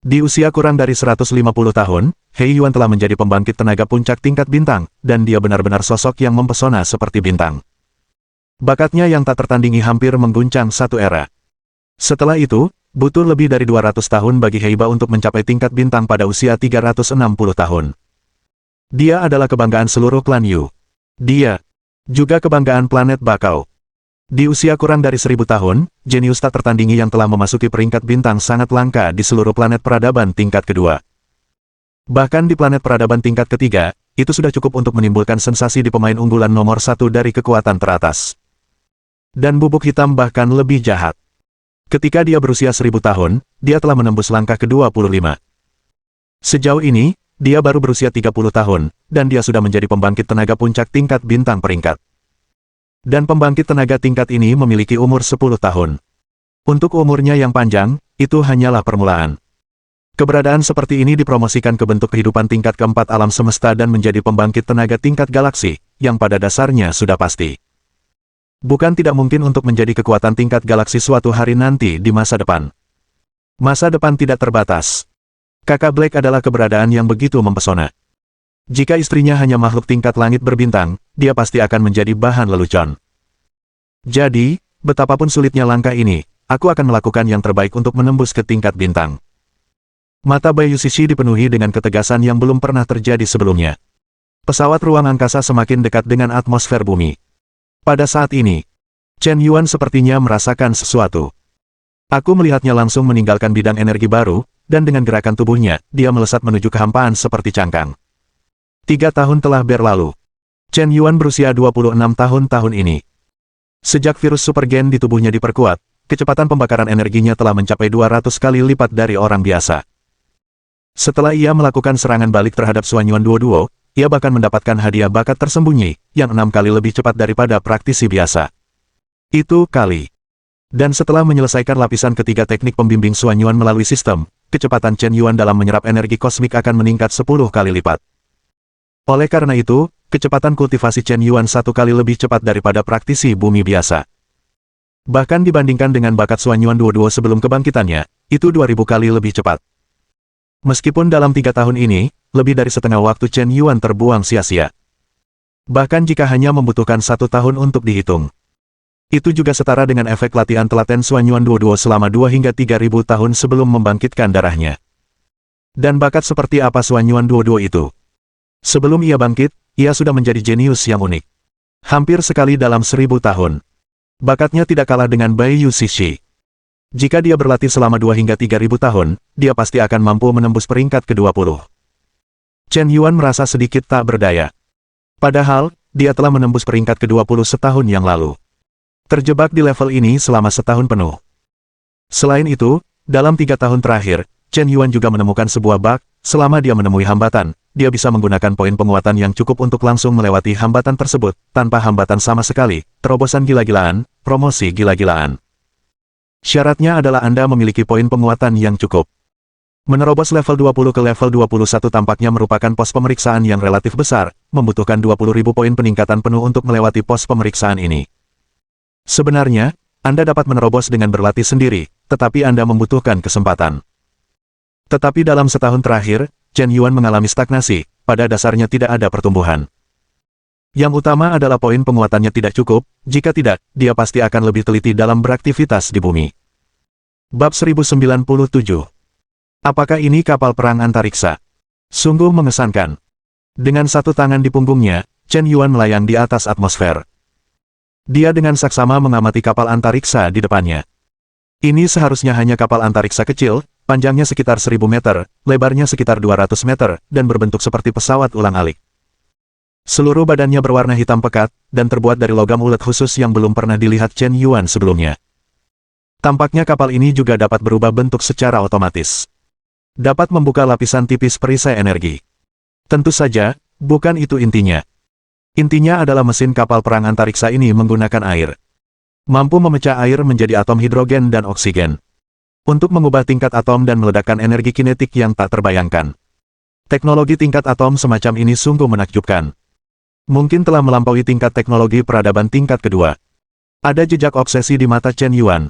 A: Di usia kurang dari 150 tahun, Hei Yuan telah menjadi pembangkit tenaga puncak tingkat bintang, dan dia benar-benar sosok yang mempesona seperti bintang. Bakatnya yang tak tertandingi hampir mengguncang satu era. Setelah itu, butuh lebih dari 200 tahun bagi Heiba untuk mencapai tingkat bintang pada usia 360 tahun. Dia adalah kebanggaan seluruh klan Yu. Dia juga kebanggaan planet Bakau. Di usia kurang dari 1000 tahun, jenius tak tertandingi yang telah memasuki peringkat bintang sangat langka di seluruh planet peradaban tingkat kedua. Bahkan di planet peradaban tingkat ketiga, itu sudah cukup untuk menimbulkan sensasi di pemain unggulan nomor 1 dari kekuatan teratas. Dan bubuk hitam bahkan lebih jahat. Ketika dia berusia 1000 tahun, dia telah menembus langkah ke-25. Sejauh ini, dia baru berusia 30 tahun, dan dia sudah menjadi pembangkit tenaga puncak tingkat bintang peringkat. Dan pembangkit tenaga tingkat ini memiliki umur 10 tahun. Untuk umurnya yang panjang, itu hanyalah permulaan. Keberadaan seperti ini dipromosikan ke bentuk kehidupan tingkat keempat alam semesta dan menjadi pembangkit tenaga tingkat galaksi, yang pada dasarnya sudah pasti. Bukan tidak mungkin untuk menjadi kekuatan tingkat galaksi suatu hari nanti di masa depan. Masa depan tidak terbatas. Kakak Black adalah keberadaan yang begitu mempesona. Jika istrinya hanya makhluk tingkat langit berbintang, dia pasti akan menjadi bahan lelucon. Jadi, betapapun sulitnya langkah ini, aku akan melakukan yang terbaik untuk menembus ke tingkat bintang. Mata Bai Yusishi dipenuhi dengan ketegasan yang belum pernah terjadi sebelumnya. Pesawat ruang angkasa semakin dekat dengan atmosfer bumi. Pada saat ini, Chen Yuan sepertinya merasakan sesuatu. Aku melihatnya langsung meninggalkan bidang energi baru, dan dengan gerakan tubuhnya, dia melesat menuju kehampaan seperti cangkang. 3 tahun telah berlalu. Chen Yuan berusia 26 tahun ini. Sejak virus supergen di tubuhnya diperkuat, kecepatan pembakaran energinya telah mencapai 200 kali lipat dari orang biasa. Setelah ia melakukan serangan balik terhadap Xuanyuan Duo, ia bahkan mendapatkan hadiah bakat tersembunyi, yang 6 kali lebih cepat daripada praktisi biasa. Itu kali. Dan setelah menyelesaikan lapisan ketiga teknik pembimbing Xuanyuan melalui sistem, kecepatan Chen Yuan dalam menyerap energi kosmik akan meningkat 10 kali lipat. Oleh karena itu, kecepatan kultivasi Chen Yuan 1 kali lebih cepat daripada praktisi bumi biasa. Bahkan dibandingkan dengan bakat Xuanyuan Duo sebelum kebangkitannya, itu 2000 kali lebih cepat. Meskipun dalam 3 tahun ini, lebih dari setengah waktu Chen Yuan terbuang sia-sia. Bahkan jika hanya membutuhkan 1 tahun untuk dihitung. Itu juga setara dengan efek latihan telaten Xuanyuan Duo selama 2 hingga 3000 tahun sebelum membangkitkan darahnya. Dan bakat seperti apa Xuanyuan Duo itu? Sebelum ia bangkit, ia sudah menjadi jenius yang unik. Hampir sekali dalam 1000 tahun. Bakatnya tidak kalah dengan Bai Yusishi. Jika dia berlatih selama 2 hingga 3000 tahun, dia pasti akan mampu menembus peringkat ke-20. Chen Yuan merasa sedikit tak berdaya. Padahal, dia telah menembus peringkat ke-20 setahun yang lalu. Terjebak di level ini selama setahun penuh. Selain itu, dalam 3 tahun terakhir, Chen Yuan juga menemukan sebuah bug. Selama dia menemui hambatan, dia bisa menggunakan poin penguatan yang cukup untuk langsung melewati hambatan tersebut, tanpa hambatan sama sekali, terobosan gila-gilaan, promosi gila-gilaan. Syaratnya adalah Anda memiliki poin penguatan yang cukup. Menerobos level 20 ke level 21 tampaknya merupakan pos pemeriksaan yang relatif besar, membutuhkan 20.000 poin peningkatan penuh untuk melewati pos pemeriksaan ini. Sebenarnya, Anda dapat menerobos dengan berlatih sendiri, tetapi Anda membutuhkan kesempatan. Tetapi dalam setahun terakhir, Chen Yuan mengalami stagnasi, pada dasarnya tidak ada pertumbuhan. Yang utama adalah poin penguatannya tidak cukup, jika tidak, dia pasti akan lebih teliti dalam beraktivitas di bumi. Bab 1097. Apakah ini kapal perang antariksa? Sungguh mengesankan. Dengan satu tangan di punggungnya, Chen Yuan melayang di atas atmosfer. Dia dengan saksama mengamati kapal antariksa di depannya. Ini seharusnya hanya kapal antariksa kecil, panjangnya sekitar 1000 meter, lebarnya sekitar 200 meter, dan berbentuk seperti pesawat ulang-alik. Seluruh badannya berwarna hitam pekat, dan terbuat dari logam ulet khusus yang belum pernah dilihat Chen Yuan sebelumnya. Tampaknya kapal ini juga dapat berubah bentuk secara otomatis. Dapat membuka lapisan tipis perisai energi. Tentu saja, bukan itu intinya. Intinya adalah mesin kapal perang antariksa ini menggunakan air. Mampu memecah air menjadi atom hidrogen dan oksigen. Untuk mengubah tingkat atom dan meledakkan energi kinetik yang tak terbayangkan. Teknologi tingkat atom semacam ini sungguh menakjubkan. Mungkin telah melampaui tingkat teknologi peradaban tingkat kedua. Ada jejak obsesi di mata Chen Yuan.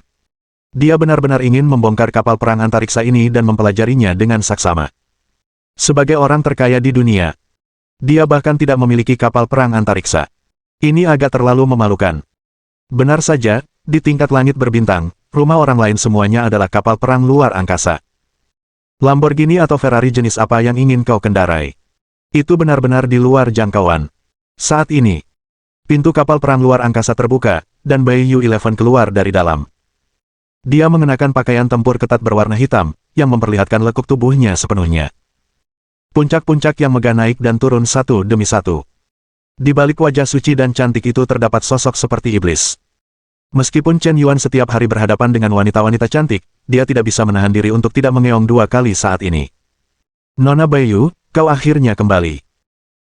A: Dia benar-benar ingin membongkar kapal perang antariksa ini dan mempelajarinya dengan saksama. Sebagai orang terkaya di dunia, dia bahkan tidak memiliki kapal perang antariksa. Ini agak terlalu memalukan. Benar saja, di tingkat langit berbintang, rumah orang lain semuanya adalah kapal perang luar angkasa. Lamborghini atau Ferrari jenis apa yang ingin kau kendarai? Itu benar-benar di luar jangkauan. Saat ini, pintu kapal perang luar angkasa terbuka, dan Bai Yu-11 keluar dari dalam. Dia mengenakan pakaian tempur ketat berwarna hitam, yang memperlihatkan lekuk tubuhnya sepenuhnya. Puncak-puncak yang megah naik dan turun satu demi satu. Di balik wajah suci dan cantik itu terdapat sosok seperti iblis. Meskipun Chen Yuan setiap hari berhadapan dengan wanita-wanita cantik, dia tidak bisa menahan diri untuk tidak mengeong 2 kali saat ini. Nona Bai Yu, kau akhirnya kembali.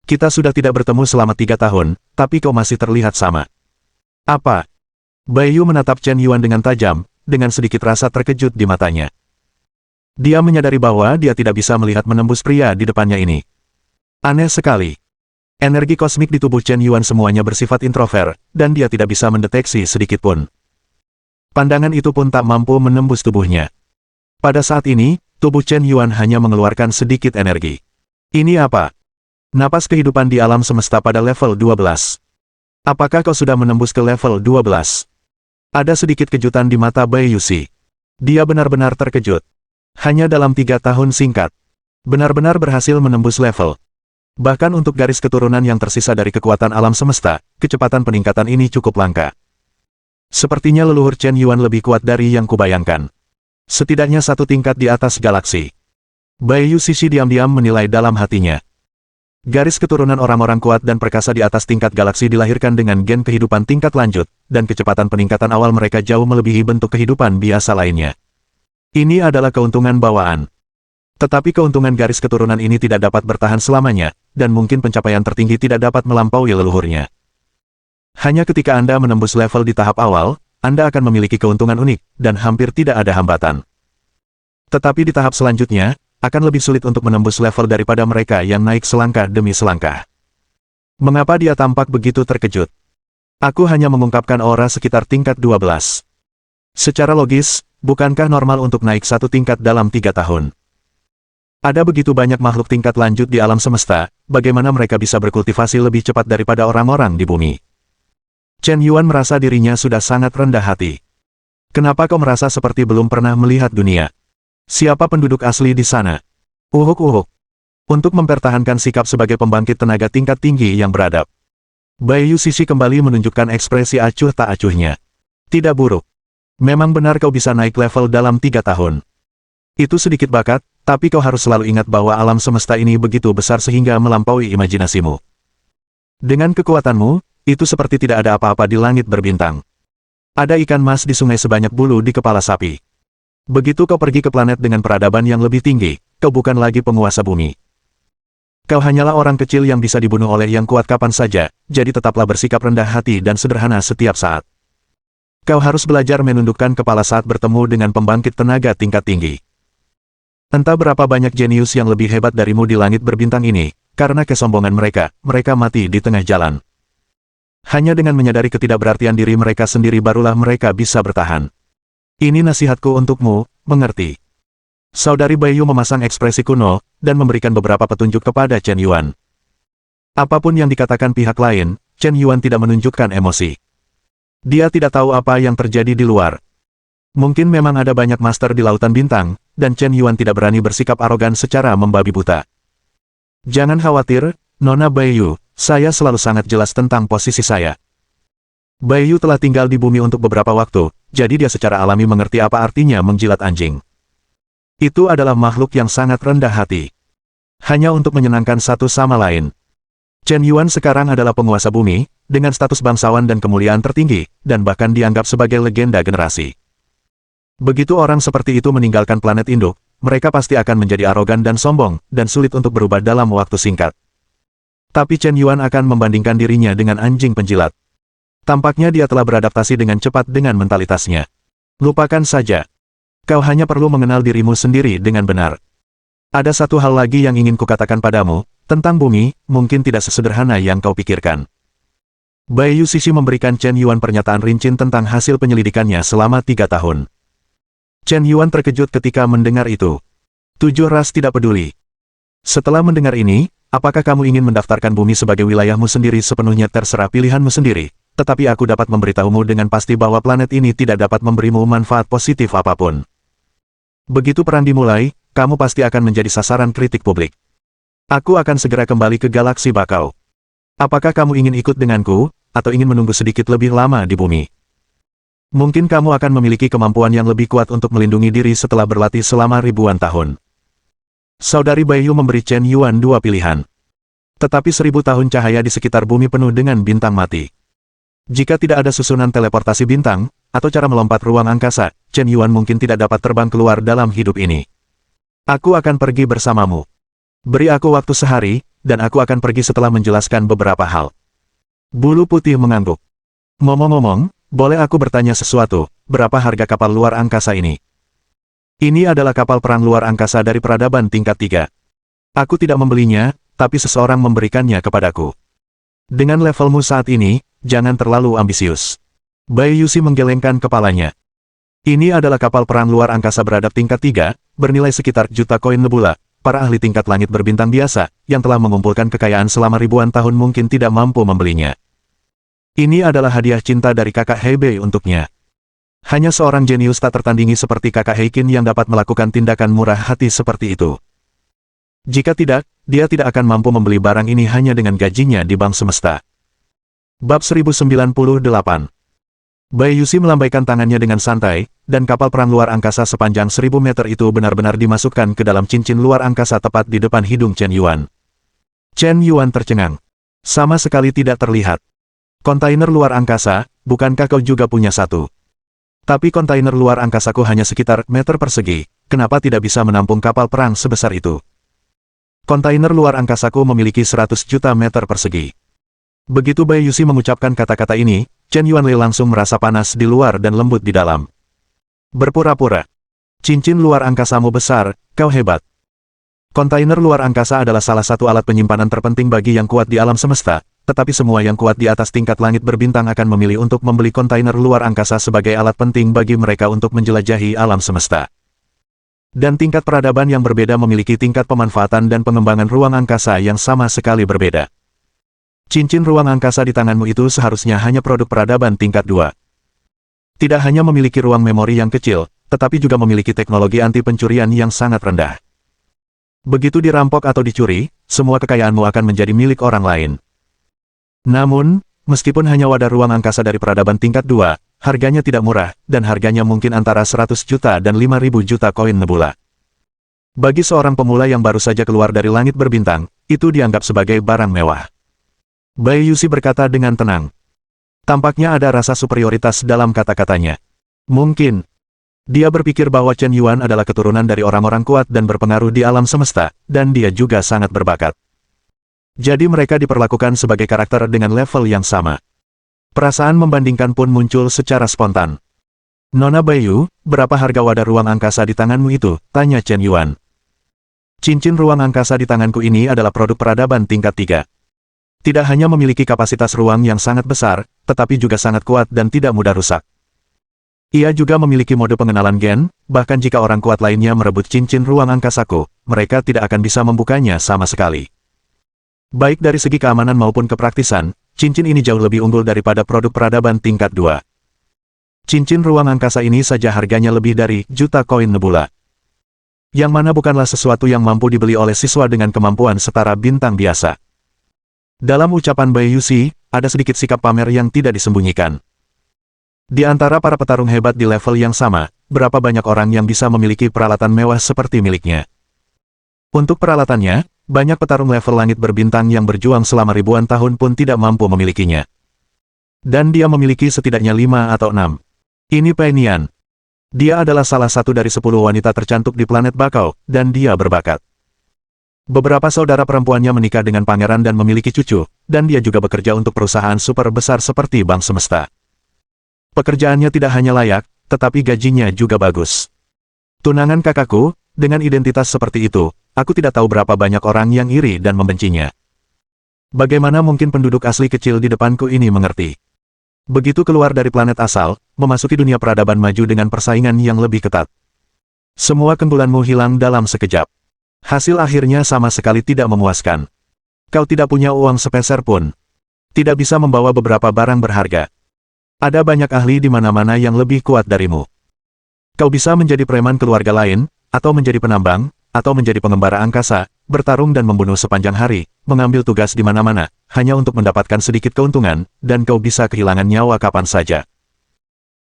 A: Kita sudah tidak bertemu selama 3 tahun, tapi kau masih terlihat sama. Apa? Bai Yu menatap Chen Yuan dengan tajam, dengan sedikit rasa terkejut di matanya. Dia menyadari bahwa dia tidak bisa melihat menembus pria di depannya ini. Aneh sekali. Energi kosmik di tubuh Chen Yuan semuanya bersifat introvert, dan dia tidak bisa mendeteksi sedikitpun. Pandangan itu pun tak mampu menembus tubuhnya. Pada saat ini, tubuh Chen Yuan hanya mengeluarkan sedikit energi. Ini apa? Napas kehidupan di alam semesta pada level 12. Apakah kau sudah menembus ke level 12? Ada sedikit kejutan di mata Bai Yuxi. Dia benar-benar terkejut. Hanya dalam 3 tahun singkat, benar-benar berhasil menembus level. Bahkan untuk garis keturunan yang tersisa dari kekuatan alam semesta, kecepatan peningkatan ini cukup langka. Sepertinya leluhur Chen Yuan lebih kuat dari yang kubayangkan. Setidaknya 1 tingkat di atas galaksi. Bai Yuxi diam-diam menilai dalam hatinya. Garis keturunan orang-orang kuat dan perkasa di atas tingkat galaksi dilahirkan dengan gen kehidupan tingkat lanjut, dan kecepatan peningkatan awal mereka jauh melebihi bentuk kehidupan biasa lainnya. Ini adalah keuntungan bawaan. Tetapi keuntungan garis keturunan ini tidak dapat bertahan selamanya, dan mungkin pencapaian tertinggi tidak dapat melampaui leluhurnya. Hanya ketika Anda menembus level di tahap awal, Anda akan memiliki keuntungan unik, dan hampir tidak ada hambatan. Tetapi di tahap selanjutnya, akan lebih sulit untuk menembus level daripada mereka yang naik selangkah demi selangkah. Mengapa dia tampak begitu terkejut? Aku hanya mengungkapkan aura sekitar tingkat 12. Secara logis, bukankah normal untuk naik 1 tingkat dalam 3 tahun? Ada begitu banyak makhluk tingkat lanjut di alam semesta, bagaimana mereka bisa berkultivasi lebih cepat daripada orang-orang di bumi? Chen Yuan merasa dirinya sudah sangat rendah hati. Kenapa kau merasa seperti belum pernah melihat dunia? Siapa penduduk asli di sana? Uhuk-uhuk. Untuk mempertahankan sikap sebagai pembangkit tenaga tingkat tinggi yang beradab. Bai Yuxi kembali menunjukkan ekspresi acuh tak acuhnya. Tidak buruk. Memang benar kau bisa naik level dalam 3 tahun. Itu sedikit bakat, tapi kau harus selalu ingat bahwa alam semesta ini begitu besar sehingga melampaui imajinasimu. Dengan kekuatanmu, itu seperti tidak ada apa-apa di langit berbintang. Ada ikan mas di sungai sebanyak bulu di kepala sapi. Begitu kau pergi ke planet dengan peradaban yang lebih tinggi, kau bukan lagi penguasa bumi. Kau hanyalah orang kecil yang bisa dibunuh oleh yang kuat kapan saja, jadi tetaplah bersikap rendah hati dan sederhana setiap saat. Kau harus belajar menundukkan kepala saat bertemu dengan pembangkit tenaga tingkat tinggi. Entah berapa banyak jenius yang lebih hebat darimu di langit berbintang ini, karena kesombongan mereka mati di tengah jalan. Hanya dengan menyadari ketidakberartian diri mereka sendiri barulah mereka bisa bertahan. Ini nasihatku untukmu, mengerti? Saudari Bai Yu memasang ekspresi kuno, dan memberikan beberapa petunjuk kepada Chen Yuan. Apapun yang dikatakan pihak lain, Chen Yuan tidak menunjukkan emosi. Dia tidak tahu apa yang terjadi di luar. Mungkin memang ada banyak master di lautan bintang, dan Chen Yuan tidak berani bersikap arogan secara membabi buta. Jangan khawatir, Nona Bai Yu, saya selalu sangat jelas tentang posisi saya. Bai Yu telah tinggal di bumi untuk beberapa waktu, jadi dia secara alami mengerti apa artinya menjilat anjing. Itu adalah makhluk yang sangat rendah hati. Hanya untuk menyenangkan satu sama lain. Chen Yuan sekarang adalah penguasa bumi, dengan status bangsawan dan kemuliaan tertinggi, dan bahkan dianggap sebagai legenda generasi. Begitu orang seperti itu meninggalkan planet induk, mereka pasti akan menjadi arogan dan sombong, dan sulit untuk berubah dalam waktu singkat. Tapi Chen Yuan akan membandingkan dirinya dengan anjing penjilat. Tampaknya dia telah beradaptasi dengan cepat dengan mentalitasnya. Lupakan saja. Kau hanya perlu mengenal dirimu sendiri dengan benar. Ada satu hal lagi yang ingin kukatakan padamu, tentang bumi, mungkin tidak sesederhana yang kau pikirkan. Bai Yu memberikan Chen Yuan pernyataan rinci tentang hasil penyelidikannya selama 3 tahun. Chen Yuan terkejut ketika mendengar itu. 7 ras tidak peduli. Setelah mendengar ini, apakah kamu ingin mendaftarkan bumi sebagai wilayahmu sendiri sepenuhnya terserah pilihanmu sendiri, tetapi aku dapat memberitahumu dengan pasti bahwa planet ini tidak dapat memberimu manfaat positif apapun. Begitu perang dimulai, kamu pasti akan menjadi sasaran kritik publik. Aku akan segera kembali ke galaksi bakau. Apakah kamu ingin ikut denganku, atau ingin menunggu sedikit lebih lama di bumi? Mungkin kamu akan memiliki kemampuan yang lebih kuat untuk melindungi diri setelah berlatih selama ribuan tahun. Saudari Bai Yu memberi Chen Yuan 2 pilihan. Tetapi 1000 tahun cahaya di sekitar bumi penuh dengan bintang mati. Jika tidak ada susunan teleportasi bintang, atau cara melompat ruang angkasa, Chen Yuan mungkin tidak dapat terbang keluar dalam hidup ini. Aku akan pergi bersamamu. Beri aku waktu sehari, dan aku akan pergi setelah menjelaskan beberapa hal. Bulu putih mengangguk. Ngomong-ngomong, boleh aku bertanya sesuatu, berapa harga kapal luar angkasa ini? Ini adalah kapal perang luar angkasa dari peradaban tingkat 3. Aku tidak membelinya, tapi seseorang memberikannya kepadaku. Dengan levelmu saat ini, jangan terlalu ambisius. Bai Yuxi menggelengkan kepalanya. Ini adalah kapal perang luar angkasa beradab tingkat 3, bernilai sekitar juta koin nebula. Para ahli tingkat langit berbintang biasa, yang telah mengumpulkan kekayaan selama ribuan tahun mungkin tidak mampu membelinya. Ini adalah hadiah cinta dari kakak Hebei untuknya. Hanya seorang jenius tak tertandingi seperti kakak Heikin yang dapat melakukan tindakan murah hati seperti itu. Jika tidak, dia tidak akan mampu membeli barang ini hanya dengan gajinya di bank semesta. Bab 1098. Bai Yuxi melambaikan tangannya dengan santai, dan kapal perang luar angkasa sepanjang 1000 meter itu benar-benar dimasukkan ke dalam cincin luar angkasa tepat di depan hidung Chen Yuan. Chen Yuan tercengang. Sama sekali tidak terlihat. Kontainer luar angkasa, bukankah kau juga punya satu? Tapi kontainer luar angkasaku hanya sekitar meter persegi, kenapa tidak bisa menampung kapal perang sebesar itu? Kontainer luar angkasaku memiliki 100 juta meter persegi. Begitu Bai Yuxi mengucapkan kata-kata ini, Chen Yuanlei langsung merasa panas di luar dan lembut di dalam. Berpura-pura. Cincin luar angkasamu besar, kau hebat. Kontainer luar angkasa adalah salah satu alat penyimpanan terpenting bagi yang kuat di alam semesta, tetapi semua yang kuat di atas tingkat langit berbintang akan memilih untuk membeli kontainer luar angkasa sebagai alat penting bagi mereka untuk menjelajahi alam semesta. Dan tingkat peradaban yang berbeda memiliki tingkat pemanfaatan dan pengembangan ruang angkasa yang sama sekali berbeda. Cincin ruang angkasa di tanganmu itu seharusnya hanya produk peradaban tingkat 2. Tidak hanya memiliki ruang memori yang kecil, tetapi juga memiliki teknologi anti pencurian yang sangat rendah. Begitu dirampok atau dicuri, semua kekayaanmu akan menjadi milik orang lain. Namun, meskipun hanya wadah ruang angkasa dari peradaban tingkat 2, harganya tidak murah, dan harganya mungkin antara 100 juta dan 5.000 juta koin nebula. Bagi seorang pemula yang baru saja keluar dari langit berbintang, itu dianggap sebagai barang mewah. Bai Yuxi berkata dengan tenang. Tampaknya ada rasa superioritas dalam kata-katanya. Mungkin. Dia berpikir bahwa Chen Yuan adalah keturunan dari orang-orang kuat dan berpengaruh di alam semesta, dan dia juga sangat berbakat. Jadi mereka diperlakukan sebagai karakter dengan level yang sama. Perasaan membandingkan pun muncul secara spontan. Nona Bayu, berapa harga wadah ruang angkasa di tanganmu itu? Tanya Chen Yuan. Cincin ruang angkasa di tanganku ini adalah produk peradaban tingkat 3. Tidak hanya memiliki kapasitas ruang yang sangat besar, tetapi juga sangat kuat dan tidak mudah rusak. Ia juga memiliki mode pengenalan gen, bahkan jika orang kuat lainnya merebut cincin ruang angkasaku, mereka tidak akan bisa membukanya sama sekali. Baik dari segi keamanan maupun kepraktisan, cincin ini jauh lebih unggul daripada produk peradaban tingkat 2. Cincin ruang angkasa ini saja harganya lebih dari juta koin nebula. Yang mana bukanlah sesuatu yang mampu dibeli oleh siswa dengan kemampuan setara bintang biasa. Dalam ucapan Bai Yuxi, ada sedikit sikap pamer yang tidak disembunyikan. Di antara para petarung hebat di level yang sama, berapa banyak orang yang bisa memiliki peralatan mewah seperti miliknya. Untuk peralatannya, banyak petarung level langit berbintang yang berjuang selama ribuan tahun pun tidak mampu memilikinya. Dan dia memiliki setidaknya 5 atau 6. Ini Pai Nian. Dia adalah salah satu dari 10 wanita tercantik di planet Bakau, dan dia berbakat. Beberapa saudara perempuannya menikah dengan pangeran dan memiliki cucu, dan dia juga bekerja untuk perusahaan super besar seperti Bank Semesta. Pekerjaannya tidak hanya layak, tetapi gajinya juga bagus. Tunangan kakakku, dengan identitas seperti itu, aku tidak tahu berapa banyak orang yang iri dan membencinya. Bagaimana mungkin penduduk asli kecil di depanku ini mengerti? Begitu keluar dari planet asal, memasuki dunia peradaban maju dengan persaingan yang lebih ketat. Semua keunggulanmu hilang dalam sekejap. Hasil akhirnya sama sekali tidak memuaskan. Kau tidak punya uang sepeser pun. Tidak bisa membawa beberapa barang berharga. Ada banyak ahli di mana-mana yang lebih kuat darimu. Kau bisa menjadi preman keluarga lain, atau menjadi penambang, atau menjadi pengembara angkasa, bertarung dan membunuh sepanjang hari, mengambil tugas di mana-mana, hanya untuk mendapatkan sedikit keuntungan, dan kau bisa kehilangan nyawa kapan saja.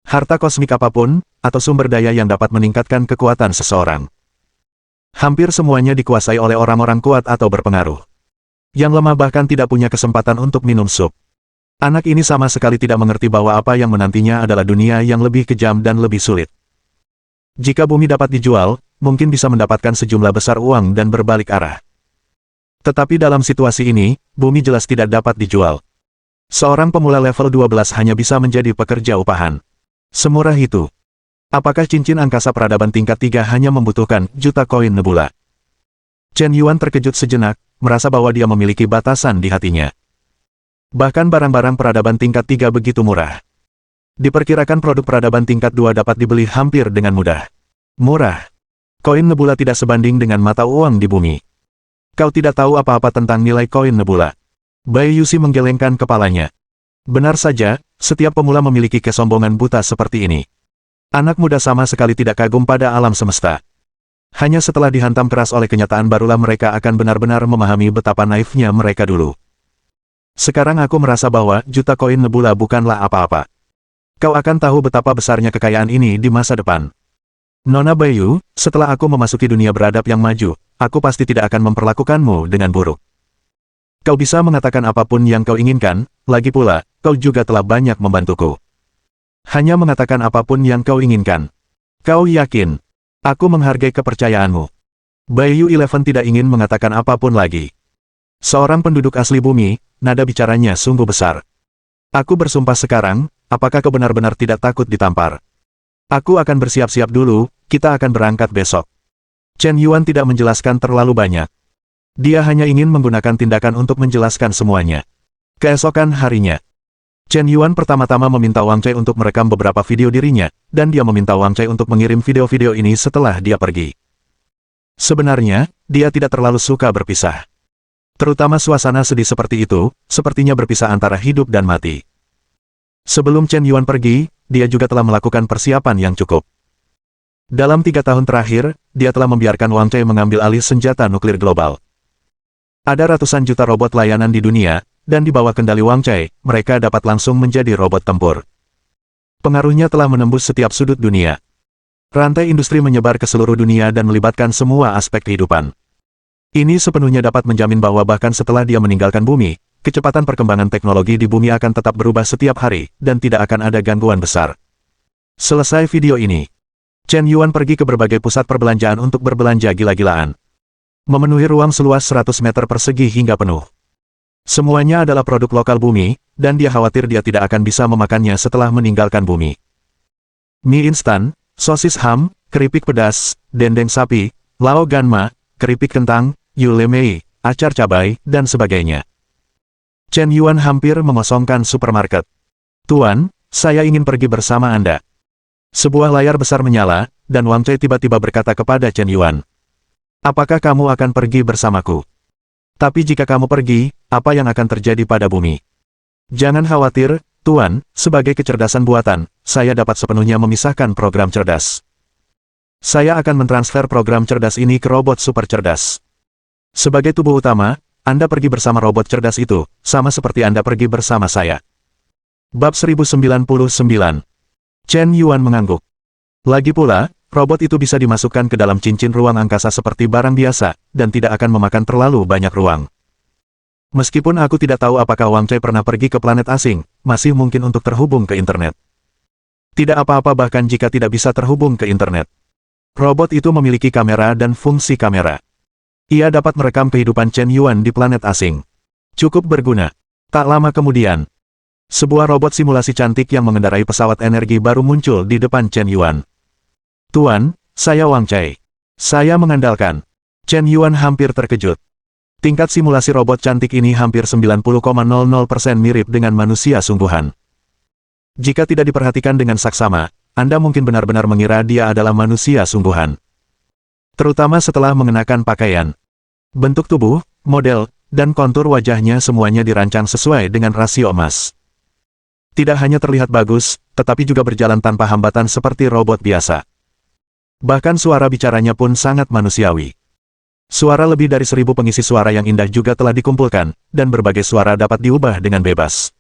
A: Harta kosmik apapun, atau sumber daya yang dapat meningkatkan kekuatan seseorang. Hampir semuanya dikuasai oleh orang-orang kuat atau berpengaruh. Yang lemah bahkan tidak punya kesempatan untuk minum sup. Anak ini sama sekali tidak mengerti bahwa apa yang menantinya adalah dunia yang lebih kejam dan lebih sulit. Jika bumi dapat dijual, mungkin bisa mendapatkan sejumlah besar uang dan berbalik arah. Tetapi dalam situasi ini, bumi jelas tidak dapat dijual. Seorang pemula level 12 hanya bisa menjadi pekerja upahan. Semurah itu. Apakah cincin angkasa peradaban tingkat 3 hanya membutuhkan juta koin nebula? Chen Yuan terkejut sejenak, merasa bahwa dia memiliki batasan di hatinya. Bahkan barang-barang peradaban tingkat 3 begitu murah. Diperkirakan produk peradaban tingkat 2 dapat dibeli hampir dengan mudah. Murah. Koin nebula tidak sebanding dengan mata uang di bumi. Kau tidak tahu apa-apa tentang nilai koin nebula. Bai Yuxi menggelengkan kepalanya. Benar saja, setiap pemula memiliki kesombongan buta seperti ini. Anak muda sama sekali tidak kagum pada alam semesta. Hanya setelah dihantam keras oleh kenyataan barulah mereka akan benar-benar memahami betapa naifnya mereka dulu. Sekarang aku merasa bahwa juta koin nebula bukanlah apa-apa. Kau akan tahu betapa besarnya kekayaan ini di masa depan. Nona Bayu, setelah aku memasuki dunia beradab yang maju, aku pasti tidak akan memperlakukanmu dengan buruk. Kau bisa mengatakan apapun yang kau inginkan, lagi pula, kau juga telah banyak membantuku. Hanya mengatakan apapun yang kau inginkan. Kau yakin? Aku menghargai kepercayaanmu. Bayu Eleven tidak ingin mengatakan apapun lagi. Seorang penduduk asli bumi, nada bicaranya sungguh besar. Aku bersumpah sekarang, apakah kau benar-benar tidak takut ditampar? Aku akan bersiap-siap dulu, kita akan berangkat besok. Chen Yuan tidak menjelaskan terlalu banyak. Dia hanya ingin menggunakan tindakan untuk menjelaskan semuanya. Keesokan harinya, Chen Yuan pertama-tama meminta Wang Cai untuk merekam beberapa video dirinya, dan dia meminta Wang Cai untuk mengirim video-video ini setelah dia pergi. Sebenarnya, dia tidak terlalu suka berpisah. Terutama suasana sedih seperti itu, sepertinya berpisah antara hidup dan mati. Sebelum Chen Yuan pergi, dia juga telah melakukan persiapan yang cukup. Dalam 3 tahun terakhir, dia telah membiarkan Wang Cai mengambil alih senjata nuklir global. Ada ratusan juta robot layanan di dunia, dan di bawah kendali Wang Cai, mereka dapat langsung menjadi robot tempur. Pengaruhnya telah menembus setiap sudut dunia. Rantai industri menyebar ke seluruh dunia dan melibatkan semua aspek kehidupan. Ini sepenuhnya dapat menjamin bahwa bahkan setelah dia meninggalkan bumi, kecepatan perkembangan teknologi di bumi akan tetap berubah setiap hari, dan tidak akan ada gangguan besar. Selesai video ini, Chen Yuan pergi ke berbagai pusat perbelanjaan untuk berbelanja gila-gilaan. Memenuhi ruang seluas 100 meter persegi hingga penuh. Semuanya adalah produk lokal bumi, dan dia khawatir dia tidak akan bisa memakannya setelah meninggalkan bumi. Mie instan, sosis ham, keripik pedas, dendeng sapi, lao ganma, keripik kentang, yule mei, acar cabai, dan sebagainya. Chen Yuan hampir mengosongkan supermarket. Tuan, saya ingin pergi bersama Anda. Sebuah layar besar menyala, dan Wang Cai tiba-tiba berkata kepada Chen Yuan. Apakah kamu akan pergi bersamaku? Tapi jika kamu pergi, apa yang akan terjadi pada bumi? Jangan khawatir, Tuan, sebagai kecerdasan buatan, saya dapat sepenuhnya memisahkan program cerdas. Saya akan mentransfer program cerdas ini ke robot super cerdas. Sebagai tubuh utama, Anda pergi bersama robot cerdas itu, sama seperti Anda pergi bersama saya. Bab 1099. Chen Yuan mengangguk. Lagi pula, robot itu bisa dimasukkan ke dalam cincin ruang angkasa seperti barang biasa, dan tidak akan memakan terlalu banyak ruang. Meskipun aku tidak tahu apakah Wang Cai pernah pergi ke planet asing, masih mungkin untuk terhubung ke internet. Tidak apa-apa bahkan jika tidak bisa terhubung ke internet. Robot itu memiliki kamera dan fungsi kamera. Ia dapat merekam kehidupan Chen Yuan di planet asing. Cukup berguna. Tak lama kemudian, sebuah robot simulasi cantik yang mengendarai pesawat energi baru muncul di depan Chen Yuan. Tuan, saya Wang Cai. Saya mengandalkan. Chen Yuan hampir terkejut. Tingkat simulasi robot cantik ini hampir 90,00% mirip dengan manusia sungguhan. Jika tidak diperhatikan dengan saksama, Anda mungkin benar-benar mengira dia adalah manusia sungguhan. Terutama setelah mengenakan pakaian. Bentuk tubuh, model, dan kontur wajahnya semuanya dirancang sesuai dengan rasio emas. Tidak hanya terlihat bagus, tetapi juga berjalan tanpa hambatan seperti robot biasa. Bahkan suara bicaranya pun sangat manusiawi. Suara lebih dari 1000 pengisi suara yang indah juga telah dikumpulkan, dan berbagai suara dapat diubah dengan bebas.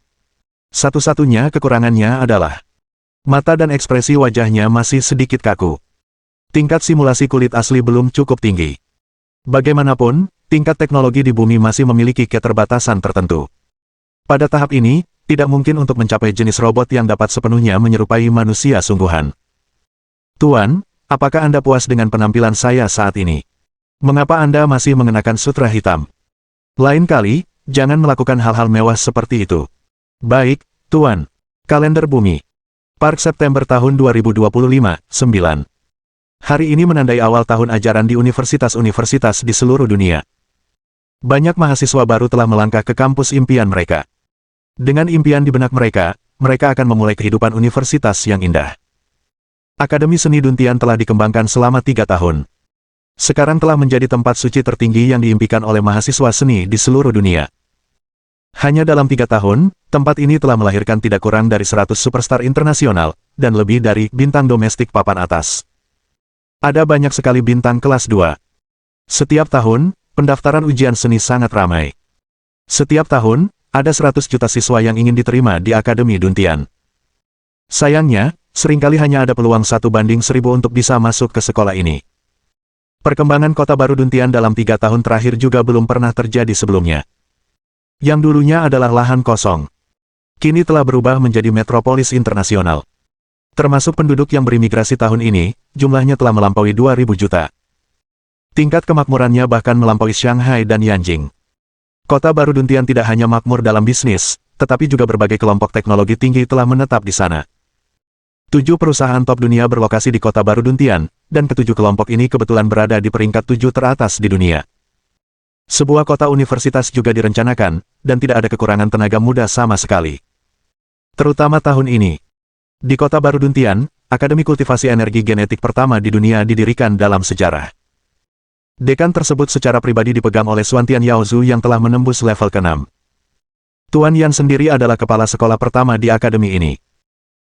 A: Satu-satunya kekurangannya adalah mata dan ekspresi wajahnya masih sedikit kaku. Tingkat simulasi kulit asli belum cukup tinggi. Bagaimanapun, tingkat teknologi di bumi masih memiliki keterbatasan tertentu. Pada tahap ini, tidak mungkin untuk mencapai jenis robot yang dapat sepenuhnya menyerupai manusia sungguhan. Tuan, apakah Anda puas dengan penampilan saya saat ini? Mengapa Anda masih mengenakan sutra hitam? Lain kali, jangan melakukan hal-hal mewah seperti itu. Baik, Tuan. Kalender bumi. Park September tahun 2025, 9. Hari ini menandai awal tahun ajaran di universitas-universitas di seluruh dunia. Banyak mahasiswa baru telah melangkah ke kampus impian mereka. Dengan impian di benak mereka, mereka akan memulai kehidupan universitas yang indah. Akademi Seni Duntian telah dikembangkan selama 3 tahun. Sekarang telah menjadi tempat suci tertinggi yang diimpikan oleh mahasiswa seni di seluruh dunia. Hanya dalam 3 tahun, tempat ini telah melahirkan tidak kurang dari 100 superstar internasional, dan lebih dari bintang domestik papan atas. Ada banyak sekali bintang kelas 2. Setiap tahun, pendaftaran ujian seni sangat ramai. Setiap tahun, ada 100 juta siswa yang ingin diterima di Akademi Duntian. Sayangnya, seringkali hanya ada peluang 1:1000 untuk bisa masuk ke sekolah ini. Perkembangan kota baru Duntian dalam 3 tahun terakhir juga belum pernah terjadi sebelumnya. Yang dulunya adalah lahan kosong, kini telah berubah menjadi metropolis internasional. Termasuk penduduk yang berimigrasi tahun ini, jumlahnya telah melampaui 2.000 juta. Tingkat kemakmurannya bahkan melampaui Shanghai dan Yanjing. Kota baru Duntian tidak hanya makmur dalam bisnis, tetapi juga berbagai kelompok teknologi tinggi telah menetap di sana. 7 perusahaan top dunia berlokasi di kota baru Duntian, dan ketujuh kelompok ini kebetulan berada di peringkat 7 teratas di dunia. Sebuah kota universitas juga direncanakan, dan tidak ada kekurangan tenaga muda sama sekali. Terutama tahun ini. Di kota baru Duntian, Akademi Kultivasi Energi Genetik pertama di dunia didirikan dalam sejarah. Dekan tersebut secara pribadi dipegang oleh Xuantian Yaozu yang telah menembus level ke-6. Tuan Yan sendiri adalah kepala sekolah pertama di akademi ini.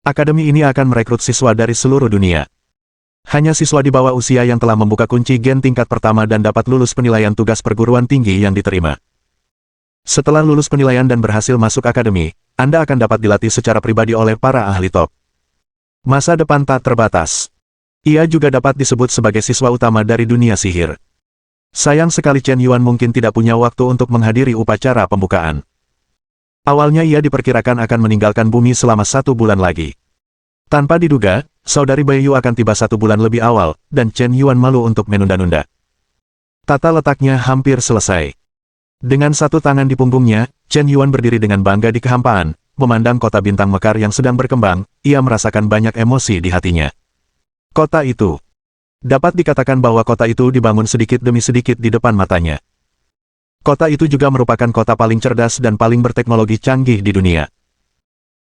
A: Akademi ini akan merekrut siswa dari seluruh dunia. Hanya siswa di bawah usia yang telah membuka kunci gen tingkat pertama dan dapat lulus penilaian tugas perguruan tinggi yang diterima. Setelah lulus penilaian dan berhasil masuk akademi, Anda akan dapat dilatih secara pribadi oleh para ahli top. Masa depan tak terbatas. Ia juga dapat disebut sebagai siswa utama dari dunia sihir. Sayang sekali Chen Yuan mungkin tidak punya waktu untuk menghadiri upacara pembukaan. Awalnya ia diperkirakan akan meninggalkan bumi selama 1 bulan lagi. Tanpa diduga, saudari Baiyu akan tiba 1 bulan lebih awal, dan Chen Yuan malu untuk menunda-nunda. Tata letaknya hampir selesai. Dengan 1 tangan di punggungnya, Chen Yuan berdiri dengan bangga di kehampaan, memandang kota bintang mekar yang sedang berkembang, ia merasakan banyak emosi di hatinya. Kota itu. Dapat dikatakan bahwa kota itu dibangun sedikit demi sedikit di depan matanya. Kota itu juga merupakan kota paling cerdas dan paling berteknologi canggih di dunia.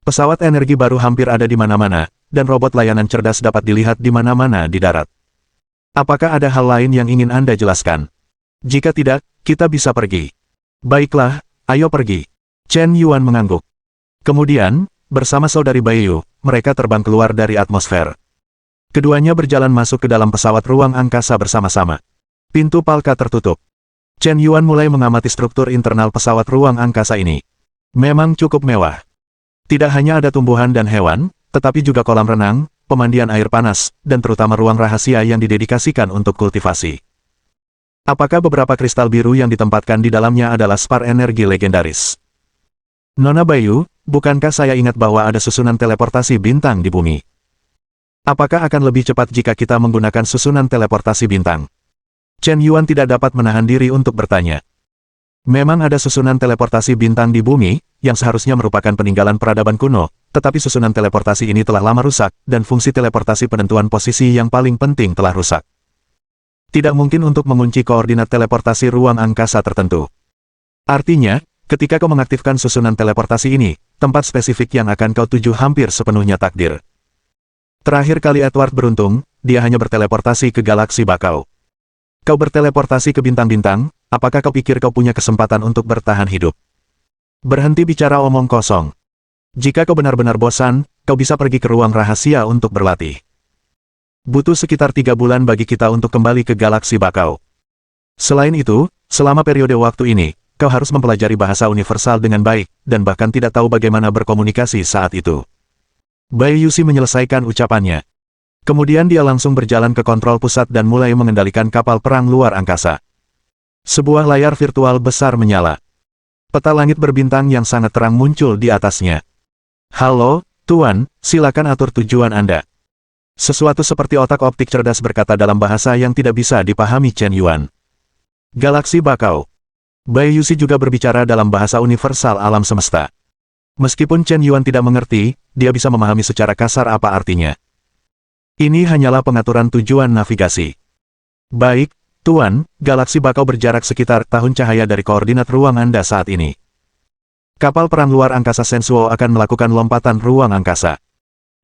A: Pesawat energi baru hampir ada di mana-mana, dan robot layanan cerdas dapat dilihat di mana-mana di darat. Apakah ada hal lain yang ingin Anda jelaskan? Jika tidak, kita bisa pergi. Baiklah, ayo pergi. Chen Yuan mengangguk. Kemudian, bersama saudari Baiyu, mereka terbang keluar dari atmosfer. Keduanya berjalan masuk ke dalam pesawat ruang angkasa bersama-sama. Pintu palka tertutup. Chen Yuan mulai mengamati struktur internal pesawat ruang angkasa ini. Memang cukup mewah. Tidak hanya ada tumbuhan dan hewan, tetapi juga kolam renang, pemandian air panas, dan terutama ruang rahasia yang didedikasikan untuk kultivasi. Apakah beberapa kristal biru yang ditempatkan di dalamnya adalah spar energi legendaris? Nona Baiyu, bukankah saya ingat bahwa ada susunan teleportasi bintang di bumi? Apakah akan lebih cepat jika kita menggunakan susunan teleportasi bintang? Chen Yuan tidak dapat menahan diri untuk bertanya. Memang ada susunan teleportasi bintang di bumi, yang seharusnya merupakan peninggalan peradaban kuno, tetapi susunan teleportasi ini telah lama rusak, dan fungsi teleportasi penentuan posisi yang paling penting telah rusak. Tidak mungkin untuk mengunci koordinat teleportasi ruang angkasa tertentu. Artinya, ketika kau mengaktifkan susunan teleportasi ini, tempat spesifik yang akan kau tuju hampir sepenuhnya takdir. Terakhir kali Edward beruntung, dia hanya berteleportasi ke galaksi bakau. Kau berteleportasi ke bintang-bintang, apakah kau pikir kau punya kesempatan untuk bertahan hidup? Berhenti bicara omong kosong. Jika kau benar-benar bosan, kau bisa pergi ke ruang rahasia untuk berlatih. Butuh sekitar 3 bulan bagi kita untuk kembali ke galaksi bakau. Selain itu, selama periode waktu ini, kau harus mempelajari bahasa universal dengan baik, dan bahkan tidak tahu bagaimana berkomunikasi saat itu. Baiyu Shi menyelesaikan ucapannya. Kemudian dia langsung berjalan ke kontrol pusat dan mulai mengendalikan kapal perang luar angkasa. Sebuah layar virtual besar menyala. Peta langit berbintang yang sangat terang muncul di atasnya. Halo, Tuan, silakan atur tujuan Anda. Sesuatu seperti otak optik cerdas berkata dalam bahasa yang tidak bisa dipahami Chen Yuan. Galaksi bakau. Baiyu Shi juga berbicara dalam bahasa universal alam semesta. Meskipun Chen Yuan tidak mengerti, dia bisa memahami secara kasar apa artinya. Ini hanyalah pengaturan tujuan navigasi. Baik, Tuan, galaksi bakau berjarak sekitar tahun cahaya dari koordinat ruang Anda saat ini. Kapal perang luar angkasa Sensuo akan melakukan lompatan ruang angkasa.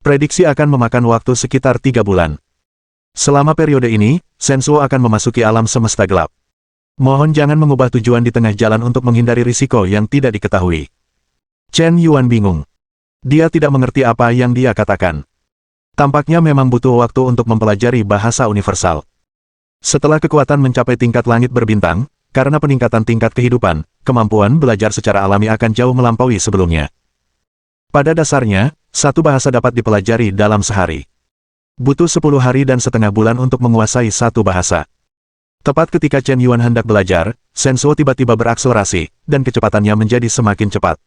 A: Prediksi akan memakan waktu sekitar 3 bulan. Selama periode ini, Sensuo akan memasuki alam semesta gelap. Mohon jangan mengubah tujuan di tengah jalan untuk menghindari risiko yang tidak diketahui. Chen Yuan bingung. Dia tidak mengerti apa yang dia katakan. Tampaknya memang butuh waktu untuk mempelajari bahasa universal. Setelah kekuatan mencapai tingkat langit berbintang, karena peningkatan tingkat kehidupan, kemampuan belajar secara alami akan jauh melampaui sebelumnya. Pada dasarnya, satu bahasa dapat dipelajari dalam sehari. Butuh 10 hari dan setengah bulan untuk menguasai satu bahasa. Tepat ketika Chen Yuan hendak belajar, Sensuo tiba-tiba berakselerasi, dan kecepatannya menjadi semakin cepat.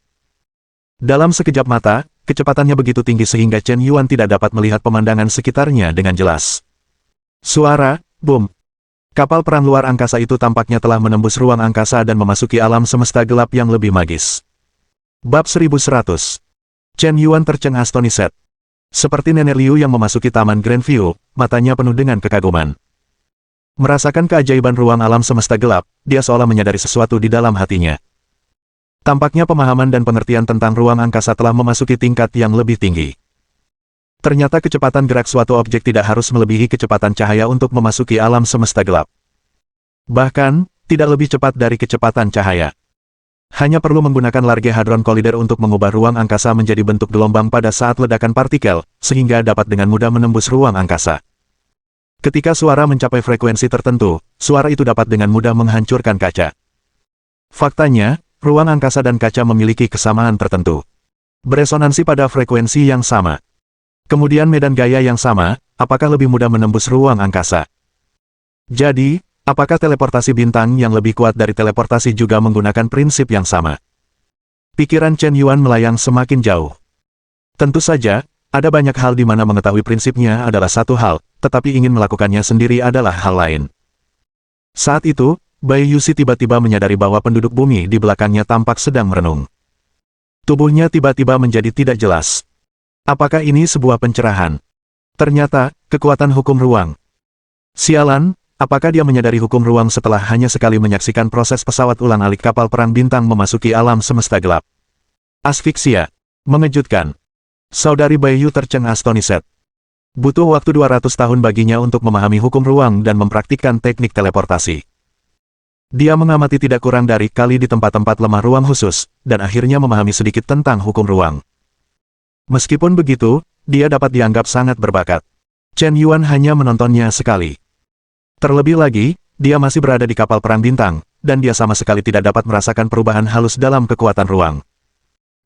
A: Dalam sekejap mata, kecepatannya begitu tinggi sehingga Chen Yuan tidak dapat melihat pemandangan sekitarnya dengan jelas. Suara, boom. Kapal perang luar angkasa itu tampaknya telah menembus ruang angkasa dan memasuki alam semesta gelap yang lebih magis. Bab 1100. Chen Yuan tercengang astonished. Seperti nenek Liu yang memasuki taman Grandview, matanya penuh dengan kekaguman. Merasakan keajaiban ruang alam semesta gelap, dia seolah menyadari sesuatu di dalam hatinya. Tampaknya pemahaman dan pengertian tentang ruang angkasa telah memasuki tingkat yang lebih tinggi. Ternyata kecepatan gerak suatu objek tidak harus melebihi kecepatan cahaya untuk memasuki alam semesta gelap. Bahkan, tidak lebih cepat dari kecepatan cahaya. Hanya perlu menggunakan Large Hadron Collider untuk mengubah ruang angkasa menjadi bentuk gelombang pada saat ledakan partikel, sehingga dapat dengan mudah menembus ruang angkasa. Ketika suara mencapai frekuensi tertentu, suara itu dapat dengan mudah menghancurkan kaca. Faktanya, ruang angkasa dan kaca memiliki kesamaan tertentu. Beresonansi pada frekuensi yang sama. Kemudian medan gaya yang sama, apakah lebih mudah menembus ruang angkasa? Jadi, apakah teleportasi bintang yang lebih kuat dari teleportasi juga menggunakan prinsip yang sama? Pikiran Chen Yuan melayang semakin jauh. Tentu saja, ada banyak hal di mana mengetahui prinsipnya adalah satu hal, tetapi ingin melakukannya sendiri adalah hal lain. Saat itu, Bai Yuxi tiba-tiba menyadari bahwa penduduk bumi di belakangnya tampak sedang merenung. Tubuhnya tiba-tiba menjadi tidak jelas. Apakah ini sebuah pencerahan? Ternyata, kekuatan hukum ruang. Sialan, apakah dia menyadari hukum ruang setelah hanya sekali menyaksikan proses pesawat ulang-alik kapal perang bintang memasuki alam semesta gelap? Asfiksia. Mengejutkan. Saudari Baiyu tercengang astonished. Butuh waktu 200 tahun baginya untuk memahami hukum ruang dan mempraktikkan teknik teleportasi. Dia mengamati tidak kurang dari kali di tempat-tempat lemah ruang khusus, dan akhirnya memahami sedikit tentang hukum ruang. Meskipun begitu, dia dapat dianggap sangat berbakat. Chen Yuan hanya menontonnya sekali. Terlebih lagi, dia masih berada di kapal perang bintang, dan dia sama sekali tidak dapat merasakan perubahan halus dalam kekuatan ruang.